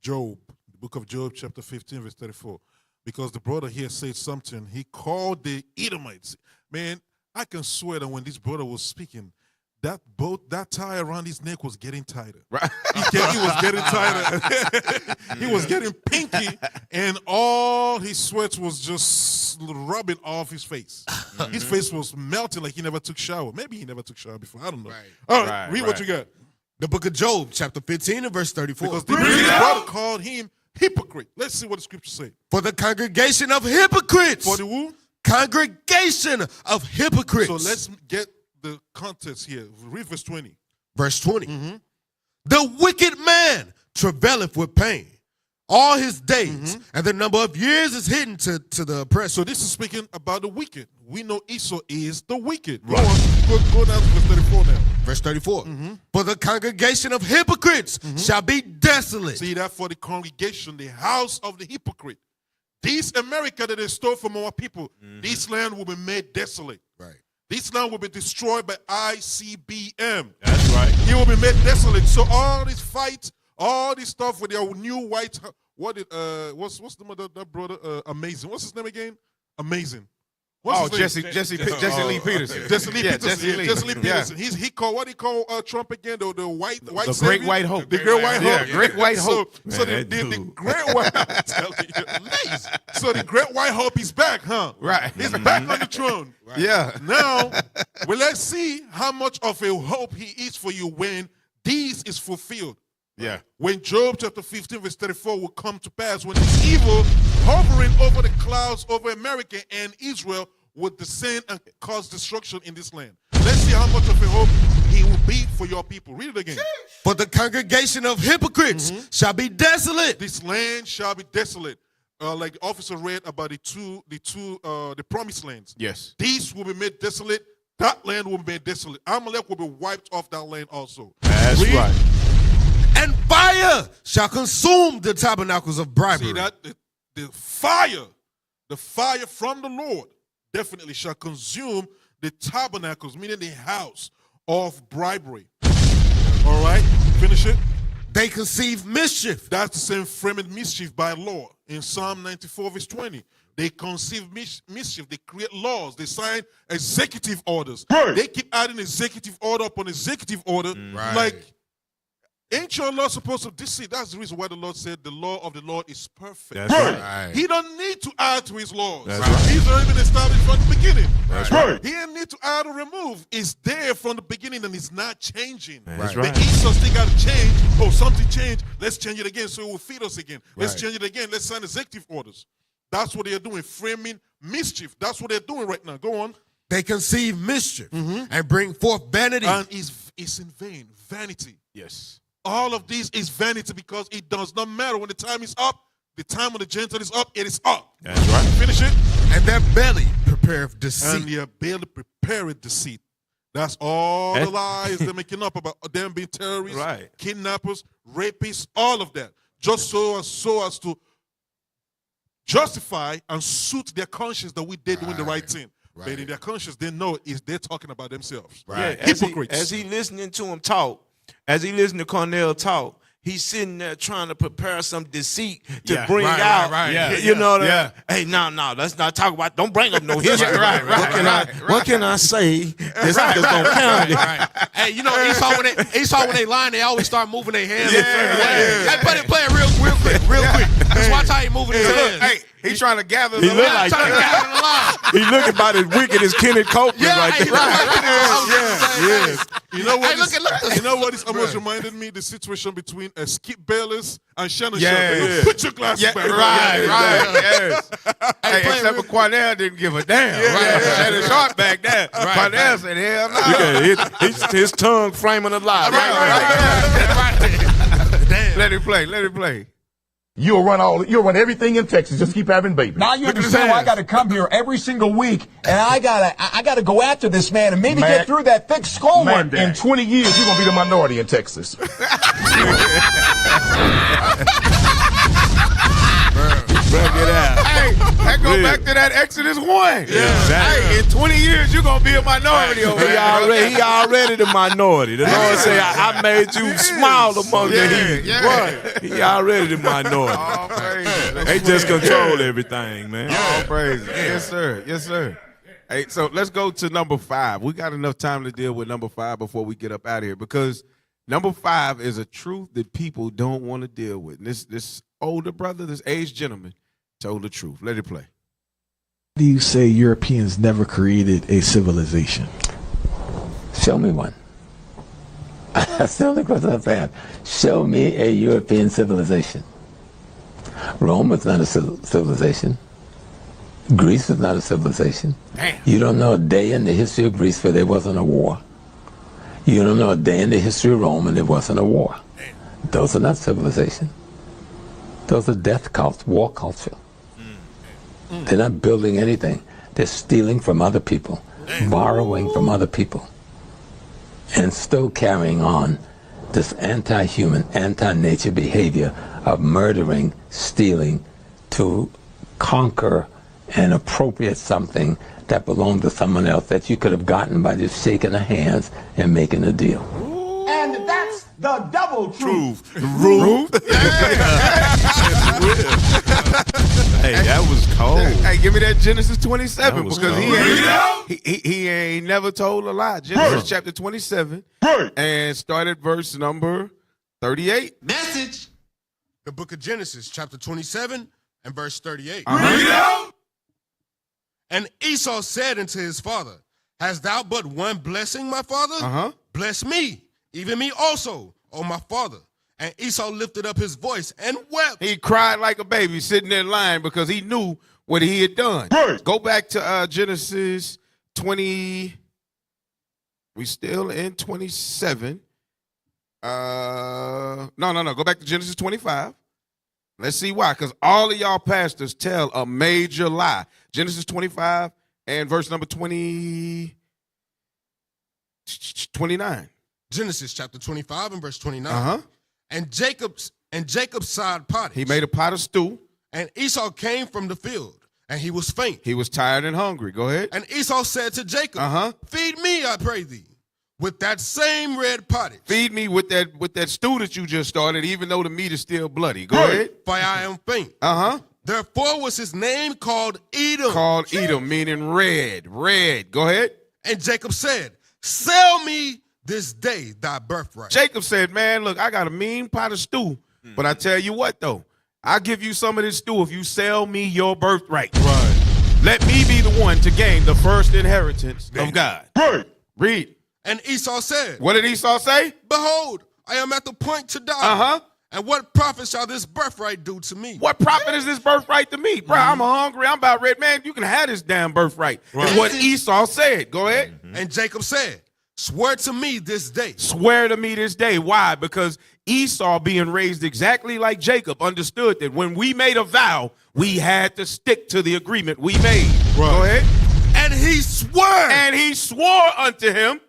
Job, the book of Job, chapter 15, verse 34. Because the brother here said something. He called the Edomites. Man, I can swear that when this brother was speaking, that tie around his neck was getting tighter. Right. He was getting tighter. He was getting pinky, and all his sweat was just rubbing off his face. His face was melting like he never took shower. Maybe he never took shower before. I don't know. Right. All right, read what you got. The book of Job, chapter 15 and verse 34. Because the brother called him hypocrite. Let's see what the scripture say. For the congregation of hypocrites. For the who? Congregation of hypocrites. So let's get the context here. Read verse 20. Verse 20. The wicked man travaileth with pain all his days, and the number of years is hidden to the oppressor. So this is speaking about the wicked. We know Esau is the wicked. Right. Go down to verse 34 now. Verse 34. For the congregation of hypocrites shall be desolate. See that? For the congregation, the house of the hypocrite. This America that they stole from our people, this land will be made desolate. Right. This land will be destroyed by ICBM. That's right. It will be made desolate. So all this fight, all this stuff with their new white, what's the name of that brother? Amazing. What's his name again? Amazing. What's his name? Jesse Lee Peterson. Jesse Lee Peterson. Jesse Lee Peterson. Yeah. He called, what he call Trump again? The white The savior? Great White Hope. The Great White Hope. Yeah, Great White Hope. So the Great White Hope. So the Great White Hope is back, huh? Right. He's back on the throne. Right. Yeah. Now, well, let's see how much of a hope he is for you when this is fulfilled. Yeah. When Job chapter 15 verse 34 will come to pass, when this evil hovering over the clouds over America and Israel will descend and cause destruction in this land. Let's see how much of a hope he will be for your people. Read it again. For the congregation of hypocrites shall be desolate. This land shall be desolate. Like the officer read about the promised lands. Yes. These will be made desolate. That land will be made desolate. Amalek will be wiped off that land also. That's right. And fire shall consume the tabernacles of bribery. See that? The fire from the Lord definitely shall consume the tabernacles, meaning the house of bribery. All right? Finish it. They conceive mischief. That's the same framing mischief by law. In Psalm 94 verse 20. They conceive mischief. They create laws. They sign executive orders. Right. They keep adding executive order upon executive order. Right. Like, ain't your law supposed to deceive? That's the reason why the Lord said the law of the Lord is perfect. That's right. He don't need to add to his laws. That's right. He's already been established from the beginning. That's right. He didn't need to add or remove. It's there from the beginning and it's not changing. That's The right. Esau still got to change. Oh, something changed. Let's change it again so it will feed us again. Let's Right. change it again. Let's sign executive orders. That's what they're doing, framing mischief. That's what they're doing right now. Go on. They conceive mischief and bring forth vanity. And it's in vain. Vanity. Yes. All of this is vanity because it does not matter. When the time is up, the time when the Gentile is up, it is up. That's right. Finish it. And their belly prepareth deceit. And their belly prepareth deceit. That's all the lies they're making up about them being terrorists, Right. kidnappers, rapists, all of that. Just so as to justify and suit their conscience that we did doing the right thing. Right. But in their conscience, they know is they're talking about themselves. Right. Yeah, Hypocrites. as he listening to him talk, as he listened to Cornell talk, he's sitting there trying to prepare some deceit to Yeah, bring right, out. right, Yeah, yeah, you know what yeah. Hey, no, let's not talk about. Don't bring up no history. Right, What can I say? This nigga's gonna count it. Hey, you know Esau when they lying, they always start moving their hands Yeah, a certain way. yeah. Hey, play it real quick. Just watch how he moving his hands. Hey, he's trying to gather He the look line. like Trying to gather the line. He looking about as wicked as Kenny Copeland right hey, there. right. You know what? Hey, look at You know what? It's almost reminded me the situation between Skip Bayless and Shannon Yes. Sharp. Yeah. Put your glasses Yeah, back. right, yes. Hey, except for Cornell didn't give a damn. Right. Shannon Sharp back there. Cornell said, hell no. Yeah, his tongue flaming alive. Let it play. You'll run everything in Texas. Just keep having babies. Now you understand why I got to come here every single week, and I gotta go after this man and maybe get through that thick skull one day. In 20 years, you're gonna be the minority in Texas. Bro, get out. Hey, that go back to that Exodus 1. Yeah, exactly. Hey, in 20 years, you're going to be a minority over He there. already the minority. The Lord say, I made you small among the heathen. Yeah. Right. He already the minority. All praises. They just control everything, man. All praises. Yes, sir. Yes, sir. Hey, so let's go to number 5. We got enough time to deal with number 5 before we get up out of here, because number 5 is a truth that people don't want to deal with. And this older brother, this aged gentleman, told the truth. Let it play. Do you say Europeans never created a civilization? Show me one. That's the only question I've had. Show me a European civilization. Rome was not a civilization. Greece was not a civilization. Damn. You don't know a day in the history of Greece where there wasn't a war. You don't know a day in the history of Rome and there wasn't a war. Damn. Those are not civilization. Those are death cults, war culture. They're not building anything. They're stealing from other people, borrowing from other people, and still carrying on this anti-human, anti-nature behavior of murdering, stealing to conquer and appropriate something that belonged to someone else that you could have gotten by just shaking their hands and making a deal. And that's the double truth. Roof. Hey, that was cold. Hey, give me that Genesis 27, That was because cold. he ain't never told a lie. Genesis chapter 27 and started verse number 38. Message. The book of Genesis, chapter 27 and verse 38. And Esau said unto his father, Hast thou but one blessing, my father? Bless me, even me also, O my father. And Esau lifted up his voice and wept. He cried like a baby sitting there lying because he knew what he had done. Go back to Genesis 20. We still in 27. No. Go back to Genesis 25. Let's see why. Because all of y'all pastors tell a major lie. Genesis 25 and verse number 29. Genesis chapter 25 and verse 29. And Jacob's side pottage. He made a pot of stew. And Esau came from the field, and he was faint. He was tired and hungry. Go ahead. And Esau said to Jacob, Feed me, I pray thee, with that same red pottage. Feed me with that stew that you just started, even though the meat is still bloody. Go ahead. For I am faint. Therefore was his name called Edom. Called Edom, meaning red. Red. Go ahead. And Jacob said, Sell me this day thy birthright. Jacob said, man, look, I got a mean pot of stew, but I tell you what, though, I'll give you some of this stew if you sell me your birthright. Right. Let me be the one to gain the first inheritance of God. Right. Read. And Esau said, What did Esau say? Behold, I am at the point to die. And what profit shall this birthright do to me? What profit is this birthright to me? Bro, I'm hungry. I'm about ready. Man, you can have this damn birthright. Right. What Esau said. Go ahead. And Jacob said, Swear to me this day. Swear to me this day. Why? Because Esau, being raised exactly like Jacob, understood that when we made a vow, we had to stick to the agreement we made. Right. Go ahead. And he swore. And he swore unto him.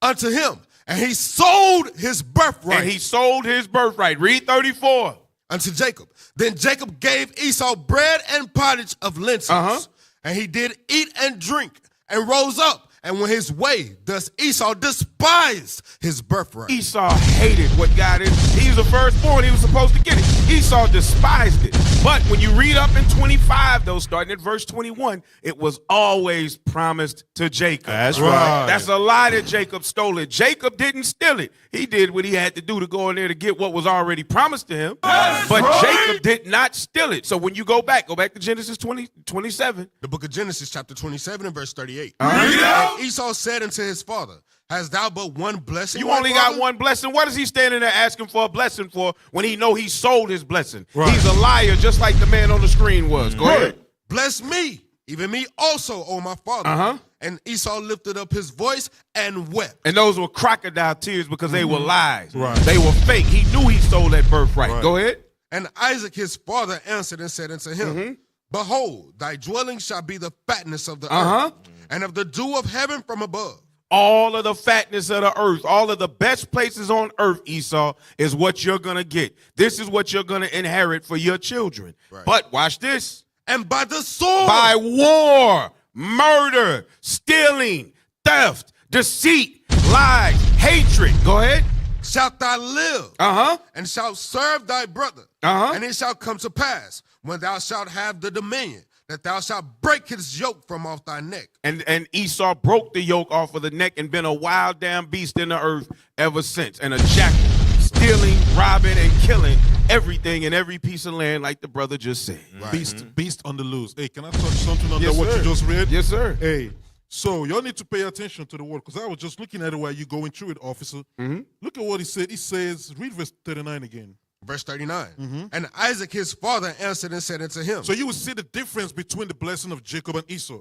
And he sold his birthright. And he sold his birthright. Read 34. Unto Jacob. Then Jacob gave Esau bread and pottage of lentils. And he did eat and drink, and rose up, and went his way. Thus Esau despised his birthright. Esau hated what God is. He was the firstborn. He was supposed to get it. Esau despised it. But when you read up in 25, though, starting at verse 21, it was always promised to Jacob. That's right. That's a lie that Jacob stole it. Jacob didn't steal it. He did what he had to do to go in there to get what was already promised to him. But Jacob did not steal it. So when you go back to Genesis 27. The book of Genesis, chapter 27 and verse 38. Uh-huh. And Esau said unto his father, hast thou but one blessing? You only got one blessing. What is he standing there asking for a blessing for when he know he sold his blessing? Right. He's a liar, just like the man on the screen was. Go ahead. Bless me, even me also, O my father. Uh-huh. And Esau lifted up his voice and wept. And those were crocodile tears because they were lies. Right. They were fake. He knew he stole that birthright. Right. Go ahead. And Isaac his father answered and said unto him, behold, thy dwelling shall be the fatness of the earth, and of the dew of heaven from above. All of the fatness of the earth, all of the best places on earth, Esau, is what you're going to get. This is what you're going to inherit for your children. Right. But watch this. And by the sword. By war, murder, stealing, theft, deceit, lies, hatred. Go ahead. Shalt thou live, and shalt serve thy brother. And it shall come to pass, when thou shalt have the dominion, that thou shalt break his yoke from off thy neck. And Esau broke the yoke off of the neck and been a wild damn beast in the earth ever since. And a jackal, stealing, robbing, and killing everything in every piece of land, like the brother just said. Right. Beast on the loose. Hey, can I touch something on what you just read? Yes, sir. Hey, so y'all need to pay attention to the word, because I was just looking at it while you going through it, officer. Look at what he said. He says, read verse 39 again. Verse 39. And Isaac his father answered and said unto him. So you will see the difference between the blessing of Jacob and Esau.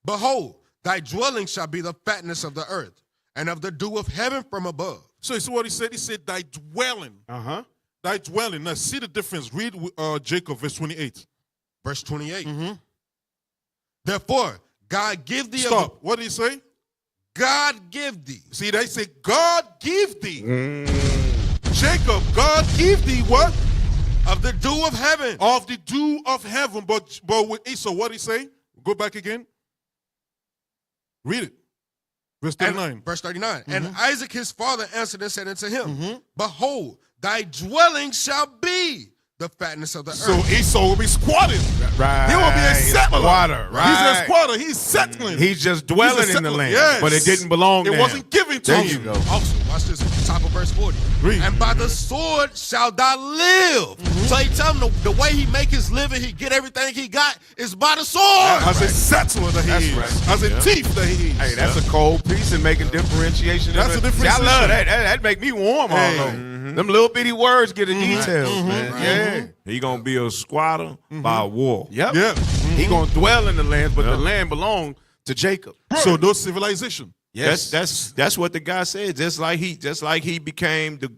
Behold, thy dwelling shall be the fatness of the earth, and of the dew of heaven from above. So you see what he said? He said, thy dwelling. Thy dwelling. Now see the difference. Read Jacob, verse 28. Verse 28. Therefore, God give thee. Stop. What did he say? God give thee. See, they say, God give thee. Jacob, God give thee what? Of the dew of heaven. Of the dew of heaven. But with Esau, what did he say? Go back again. Read it. Verse 39. Verse 39. And Isaac his father answered and said unto him, behold, thy dwelling shall be the fatness of the earth. So Esau will be squatting. Right. He will be a settler. Squatter. Right. He's a squatter. He's settling. He's just dwelling in the land. But it didn't belong to him. It wasn't given to him. There you go. Also, watch this. Top of verse 40. Read. And by the sword shall thou live. So he tell him the way he make his living, he get everything he got, is by the sword. As a settler that he is. Right. As a thief that he is. Hey, that's a cold piece in making differentiation. That's a differentiation. I love that. That make me warm all over. Them little bitty words get the details, man. Yeah. He gonna be a squatter by war. Yep. Yeah. He gonna dwell in the land, but the land belonged to Jacob. So no civilization. Yes. That's what the guy said. Just like he became the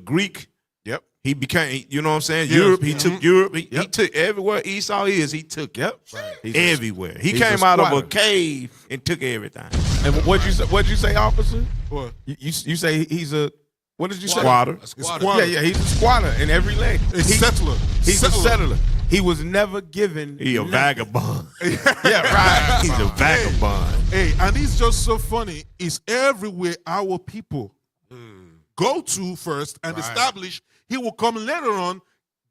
Greek. Yep. He became, you know what I'm saying? Yeah. Europe. He took Europe. He took everywhere Esau is. He took. Yep. Right. Everywhere. He he's came a out of a squatter. cave and took everything. And what'd you say, officer? What? You say he's a what did you say? Squatter. A squatter. Yeah, he's a squatter in every land. A settler. He's a settler. He was never given. He a vagabond. Yeah, right. He's a vagabond. Hey, and it's just so funny. It's everywhere our people go to first and establish. He will come later on,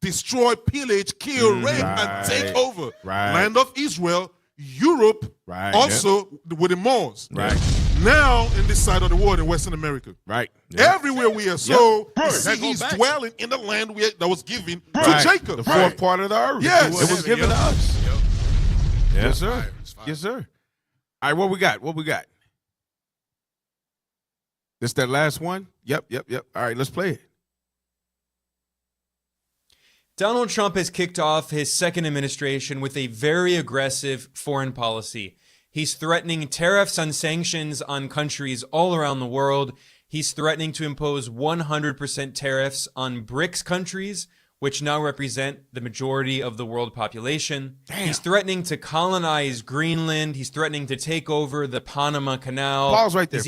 destroy, pillage, kill, rape, and take over. Right. Land of Israel, Europe, also with the Moors. Right. Now in this side of the world in Western America. Right. Everywhere we are. So you see he's dwelling in the land that was given to Jacob. The fourth part of the earth. Yes. It was given to us. Yes, sir. Yes, sir. All right, what we got? This that last one? Yep. All right, let's play it. Donald Trump has kicked off his second administration with a very aggressive foreign policy. He's threatening tariffs and sanctions on countries all around the world. He's threatening to impose 100% tariffs on BRICS countries, which now represent the majority of the world population. Damn. He's threatening to colonize Greenland. He's threatening to take over the Panama Canal. Pause right there.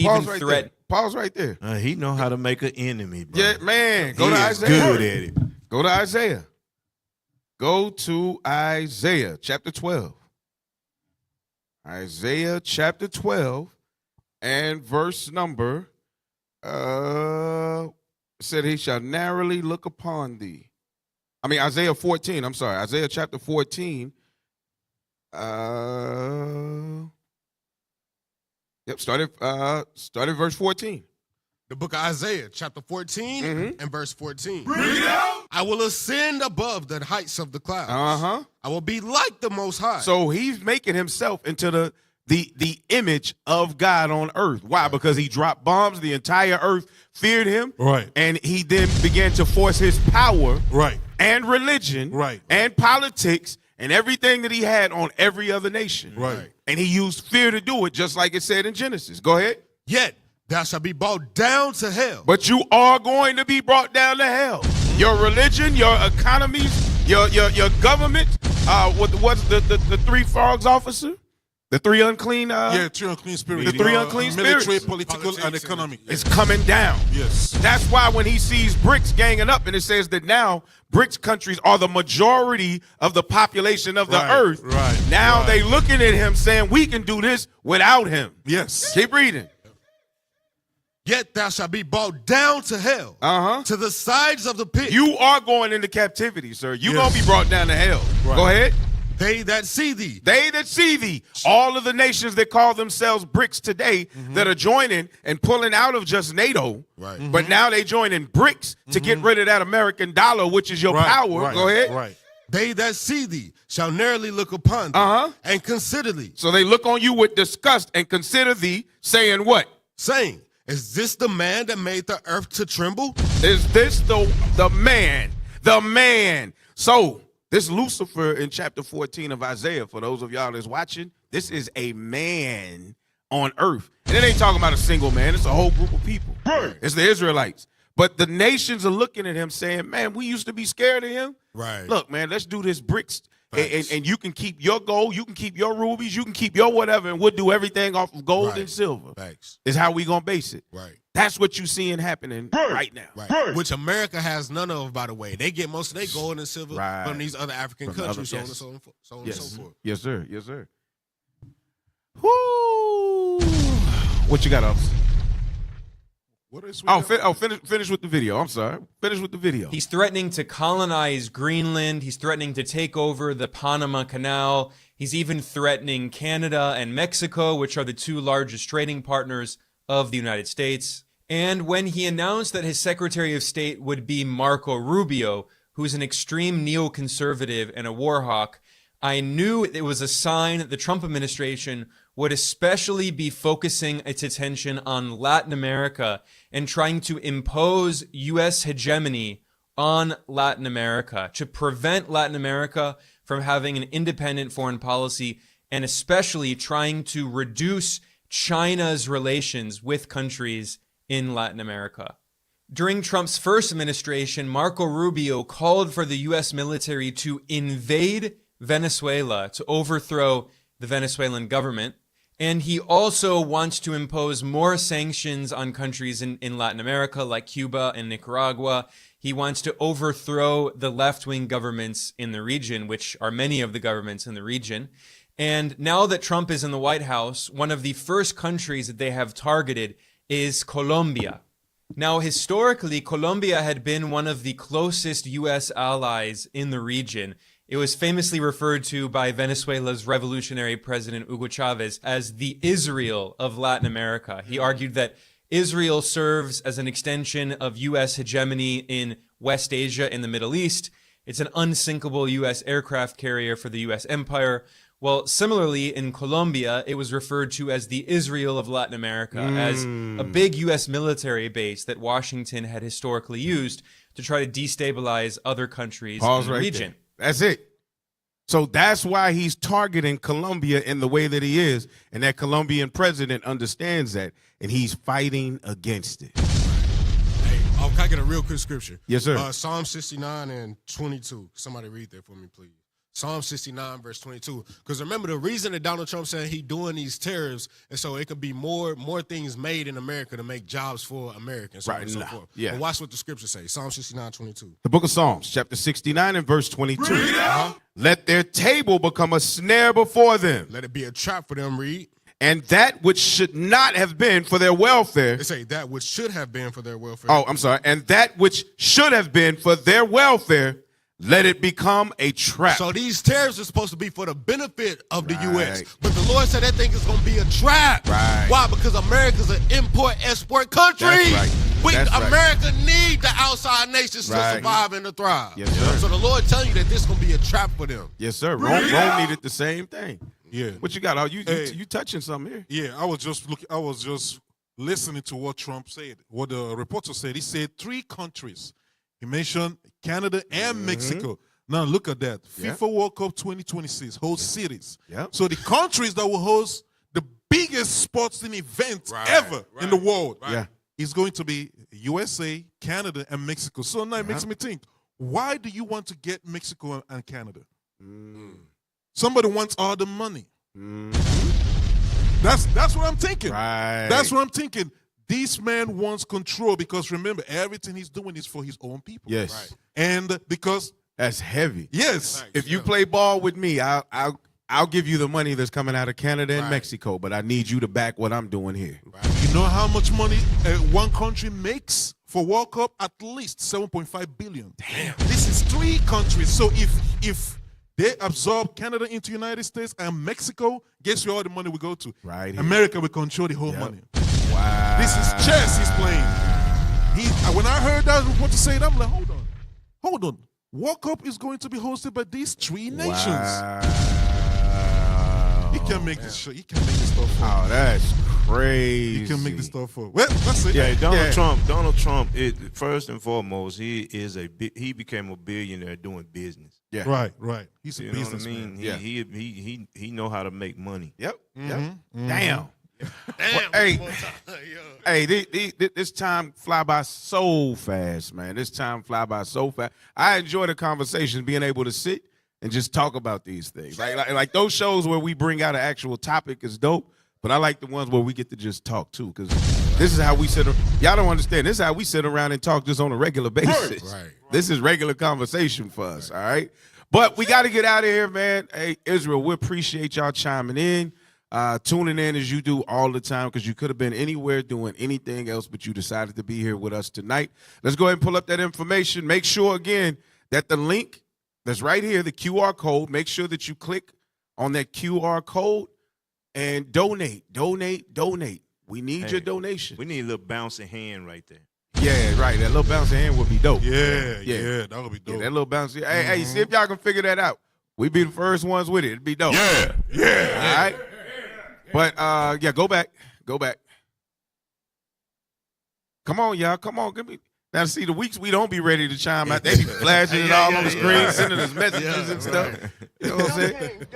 Pause right there. He know how to make an enemy, bro. Yeah, man. Go to Isaiah. Good at it. Go to Isaiah. Go to Isaiah chapter 12. Isaiah chapter 12 and verse number, said he shall narrowly look upon thee. I mean, Isaiah 14, I'm sorry, Isaiah chapter 14. Started verse 14. The book of Isaiah, chapter 14 and verse 14. Read out. I will ascend above the heights of the clouds. Uh-huh. I will be like the Most High. So he's making himself into the image of God on earth. Why? Because he dropped bombs. The entire earth feared him. Right. And he then began to force his power. Right. And religion. Right. And politics and everything that he had on every other nation. Right. And he used fear to do it, just like it said in Genesis. Go ahead. Yet thou shalt be brought down to hell. But you are going to be brought down to hell. Your religion, your economies, your government. What's the three frogs officer? The three unclean. Three unclean spirits. The three unclean spirits. Military, political, and economic. It's coming down. Yes. That's why when he sees BRICS ganging up, and it says that now BRICS countries are the majority of the population of the earth. Right. Now they looking at him saying we can do this without him. Yes. Keep reading. Yet thou shalt be brought down to hell, to the sides of the pit. You are going into captivity, sir. You're going to be brought down to hell. Right. Go ahead. They that see thee. They that see thee. All of the nations that call themselves BRICS today that are joining and pulling out of just NATO, but now they joining BRICS to get rid of that American dollar, which is your power. Right. Go ahead. Right. They that see thee shall narrowly look upon thee and consider thee. So they look on you with disgust and consider thee, saying what? Saying, is this the man that made the earth to tremble? Is this the man? The man. So this Lucifer in chapter 14 of Isaiah, for those of y'all that's watching, this is a man on earth. And it ain't talking about a single man. It's a whole group of people. It's the Israelites. But the nations are looking at him saying, man, we used to be scared of him. Right. Look, man, let's do this BRICS. And you can keep your gold, you can keep your rubies, you can keep your whatever, and we'll do everything off of gold and silver. Thanks. Is how we going to base it. Right. That's what you're seeing happening right now. Right. Which America has none of, by the way. They get most of their gold and silver from these other African countries, so on and so forth. Yes, sir. Yes, sir. Whoo! What you got, officer? Finish with the video. I'm sorry. Finish with the video. He's threatening to colonize Greenland. He's threatening to take over the Panama Canal. He's even threatening Canada and Mexico, which are the two largest trading partners of the United States. And when he announced that his Secretary of State would be Marco Rubio, who's an extreme neoconservative and a war hawk, I knew it was a sign that the Trump administration would especially be focusing its attention on Latin America and trying to impose U.S. hegemony on Latin America to prevent Latin America from having an independent foreign policy, and especially trying to reduce China's relations with countries in Latin America. During Trump's first administration, Marco Rubio called for the U.S. military to invade Venezuela to overthrow the Venezuelan government. And he also wants to impose more sanctions on countries in Latin America like Cuba and Nicaragua. He wants to overthrow the left-wing governments in the region, which are many of the governments in the region. And now that Trump is in the White House, one of the first countries that they have targeted is Colombia. Now, historically, Colombia had been one of the closest U.S. allies in the region. It was famously referred to by Venezuela's revolutionary president Hugo Chavez as the Israel of Latin America. He argued that Israel serves as an extension of U.S. hegemony in West Asia and the Middle East. It's an unsinkable U.S. aircraft carrier for the U.S. empire. Well, similarly, in Colombia, it was referred to as the Israel of Latin America, as a big U.S. military base that Washington had historically used to try to destabilize other countries in the region. That's it. So that's why he's targeting Colombia in the way that he is, and that Colombian president understands that, and he's fighting against it. Hey, can I get a real quick scripture? Yes, sir. Psalm 69 and 22. Somebody read that for me, please. Psalm 69, verse 22. Because remember, the reason that Donald Trump saying he doing these tariffs is so it could be more things made in America to make jobs for Americans. So on and so forth. Yeah. But watch what the scriptures say. Psalm 69, 22. The book of Psalms, chapter 69 and verse 22. Let their table become a snare before them. Let it be a trap for them, read. And that which should not have been for their welfare. They say that which should have been for their welfare. Oh, I'm sorry. And that which should have been for their welfare, let it become a trap. So these tariffs are supposed to be for the benefit of the U.S. But the Lord said that thing is going to be a trap. Right. Why? Because America's an import-export country. That's right. America need the outside nations to survive and to thrive. Yes, sir. So the Lord telling you that this is going to be a trap for them. Yes, sir. Rome needed the same thing. Yeah. What you got? You touching something here? Yeah, I was just listening to what Trump said. What the reporter said. He said 3 countries. He mentioned Canada and Mexico. Now look at that. FIFA World Cup 2026 host cities. So the countries that will host the biggest sporting event ever in the world is going to be USA, Canada, and Mexico. So now it makes me think, why do you want to get Mexico and Canada? Somebody wants all the money. That's what I'm thinking. That's what I'm thinking. This man wants control because remember, everything he's doing is for his own people. Yes. And because that's heavy. Yes. If you play ball with me, I'll give you the money that's coming out of Canada and Mexico, but I need you to back what I'm doing here. You know how much money one country makes for World Cup? At least $7.5 billion. Damn. This is 3 countries. So if they absorb Canada into United States and Mexico, guess where all the money will go to? Right here. America will control the whole money. Wow. This is chess he's playing. When I heard that report to say that, I'm like, hold on. World Cup is going to be hosted by these 3 nations. Wow. He can make this show. He can make this stuff up. Oh, that's crazy. He can make this stuff up. Well, that's it. Yeah, Donald Trump. First and foremost, he became a billionaire doing business. Yeah. Right. He's a businessman. What I mean? He know how to make money. Yep. Damn. This time fly by so fast, man. This time fly by so fast. I enjoy the conversations, being able to sit and just talk about these things. Like those shows where we bring out an actual topic is dope, but I like the ones where we get to just talk too, because this is how we sit. Y'all don't understand. This is how we sit around and talk just on a regular basis. Right. This is regular conversation for us, all right? But we got to get out of here, man. Hey, Israel, we appreciate y'all chiming in. Tuning in as you do all the time, because you could have been anywhere doing anything else, but you decided to be here with us tonight. Let's go ahead and pull up that information. Make sure, again, that the link that's right here, the QR code, make sure that you click on that QR code and donate. We need your donation. We need a little bouncing hand right there. Yeah, right. That little bouncing hand would be dope. Yeah, that would be dope. Yeah, that little bouncing. Hey, see if y'all can figure that out. We be the first ones with it. It'd be dope. Yeah. All right. But go back. Come on, y'all. Come on. Give me. Now, see, the weeks we don't be ready to chime out, they be flashing it all on the screen, sending us messages and stuff. You know what I'm saying?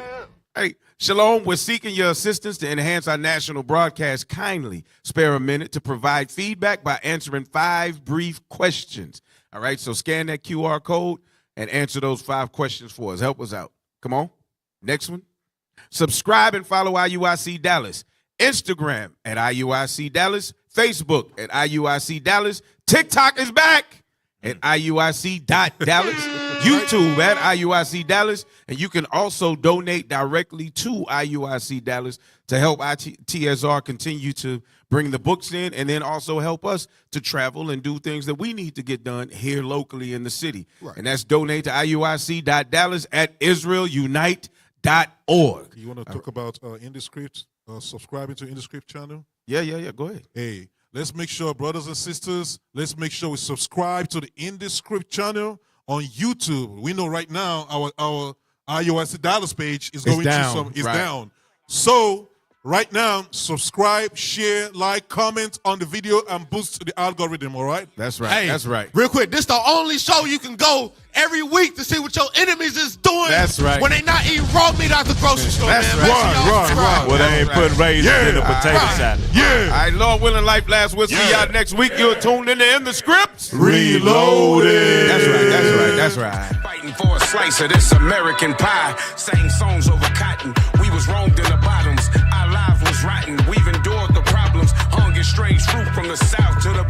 Hey, Shalom, we're seeking your assistance to enhance our national broadcast. Kindly spare a minute to provide feedback by answering 5 brief questions. All right, so scan that QR code and answer those 5 questions for us. Help us out. Come on. Next one. Subscribe and follow IUIC Dallas. Instagram at IUIC Dallas. Facebook at IUIC Dallas. TikTok is back at IUIC.Dallas. YouTube at IUIC Dallas. And you can also donate directly to IUIC Dallas to help ITSR continue to bring the books in, and then also help us to travel and do things that we need to get done here locally in the city. Right. And that's donate to IUIC.Dallas at IsraelUnite.org. You want to talk about Indescript, subscribing to Indescript channel? Yeah. Go ahead. Hey, let's make sure, brothers and sisters, let's make sure we subscribe to the Indescript channel on YouTube. We know right now our IUIC Dallas page is going down. Down. So right now, subscribe, share, like, comment on the video, and boost the algorithm. All right? That's right. Hey, that's right. Real quick, this the only show you can go every week to see what your enemies is doing. That's right. When they not eating raw meat out the grocery store. That's man. right. Well, they ain't putting raisins in a potato salad. Yeah. All right, Lord willing, life lasts. We'll see y'all next week. You're tuned in the Scripts Reloaded. That's right. fighting for a slice of this American pie. Sang songs over cotton. We was wronged in the bottoms. Our life was rotten. We've endured the problems. Hung in strange fruit from the south to the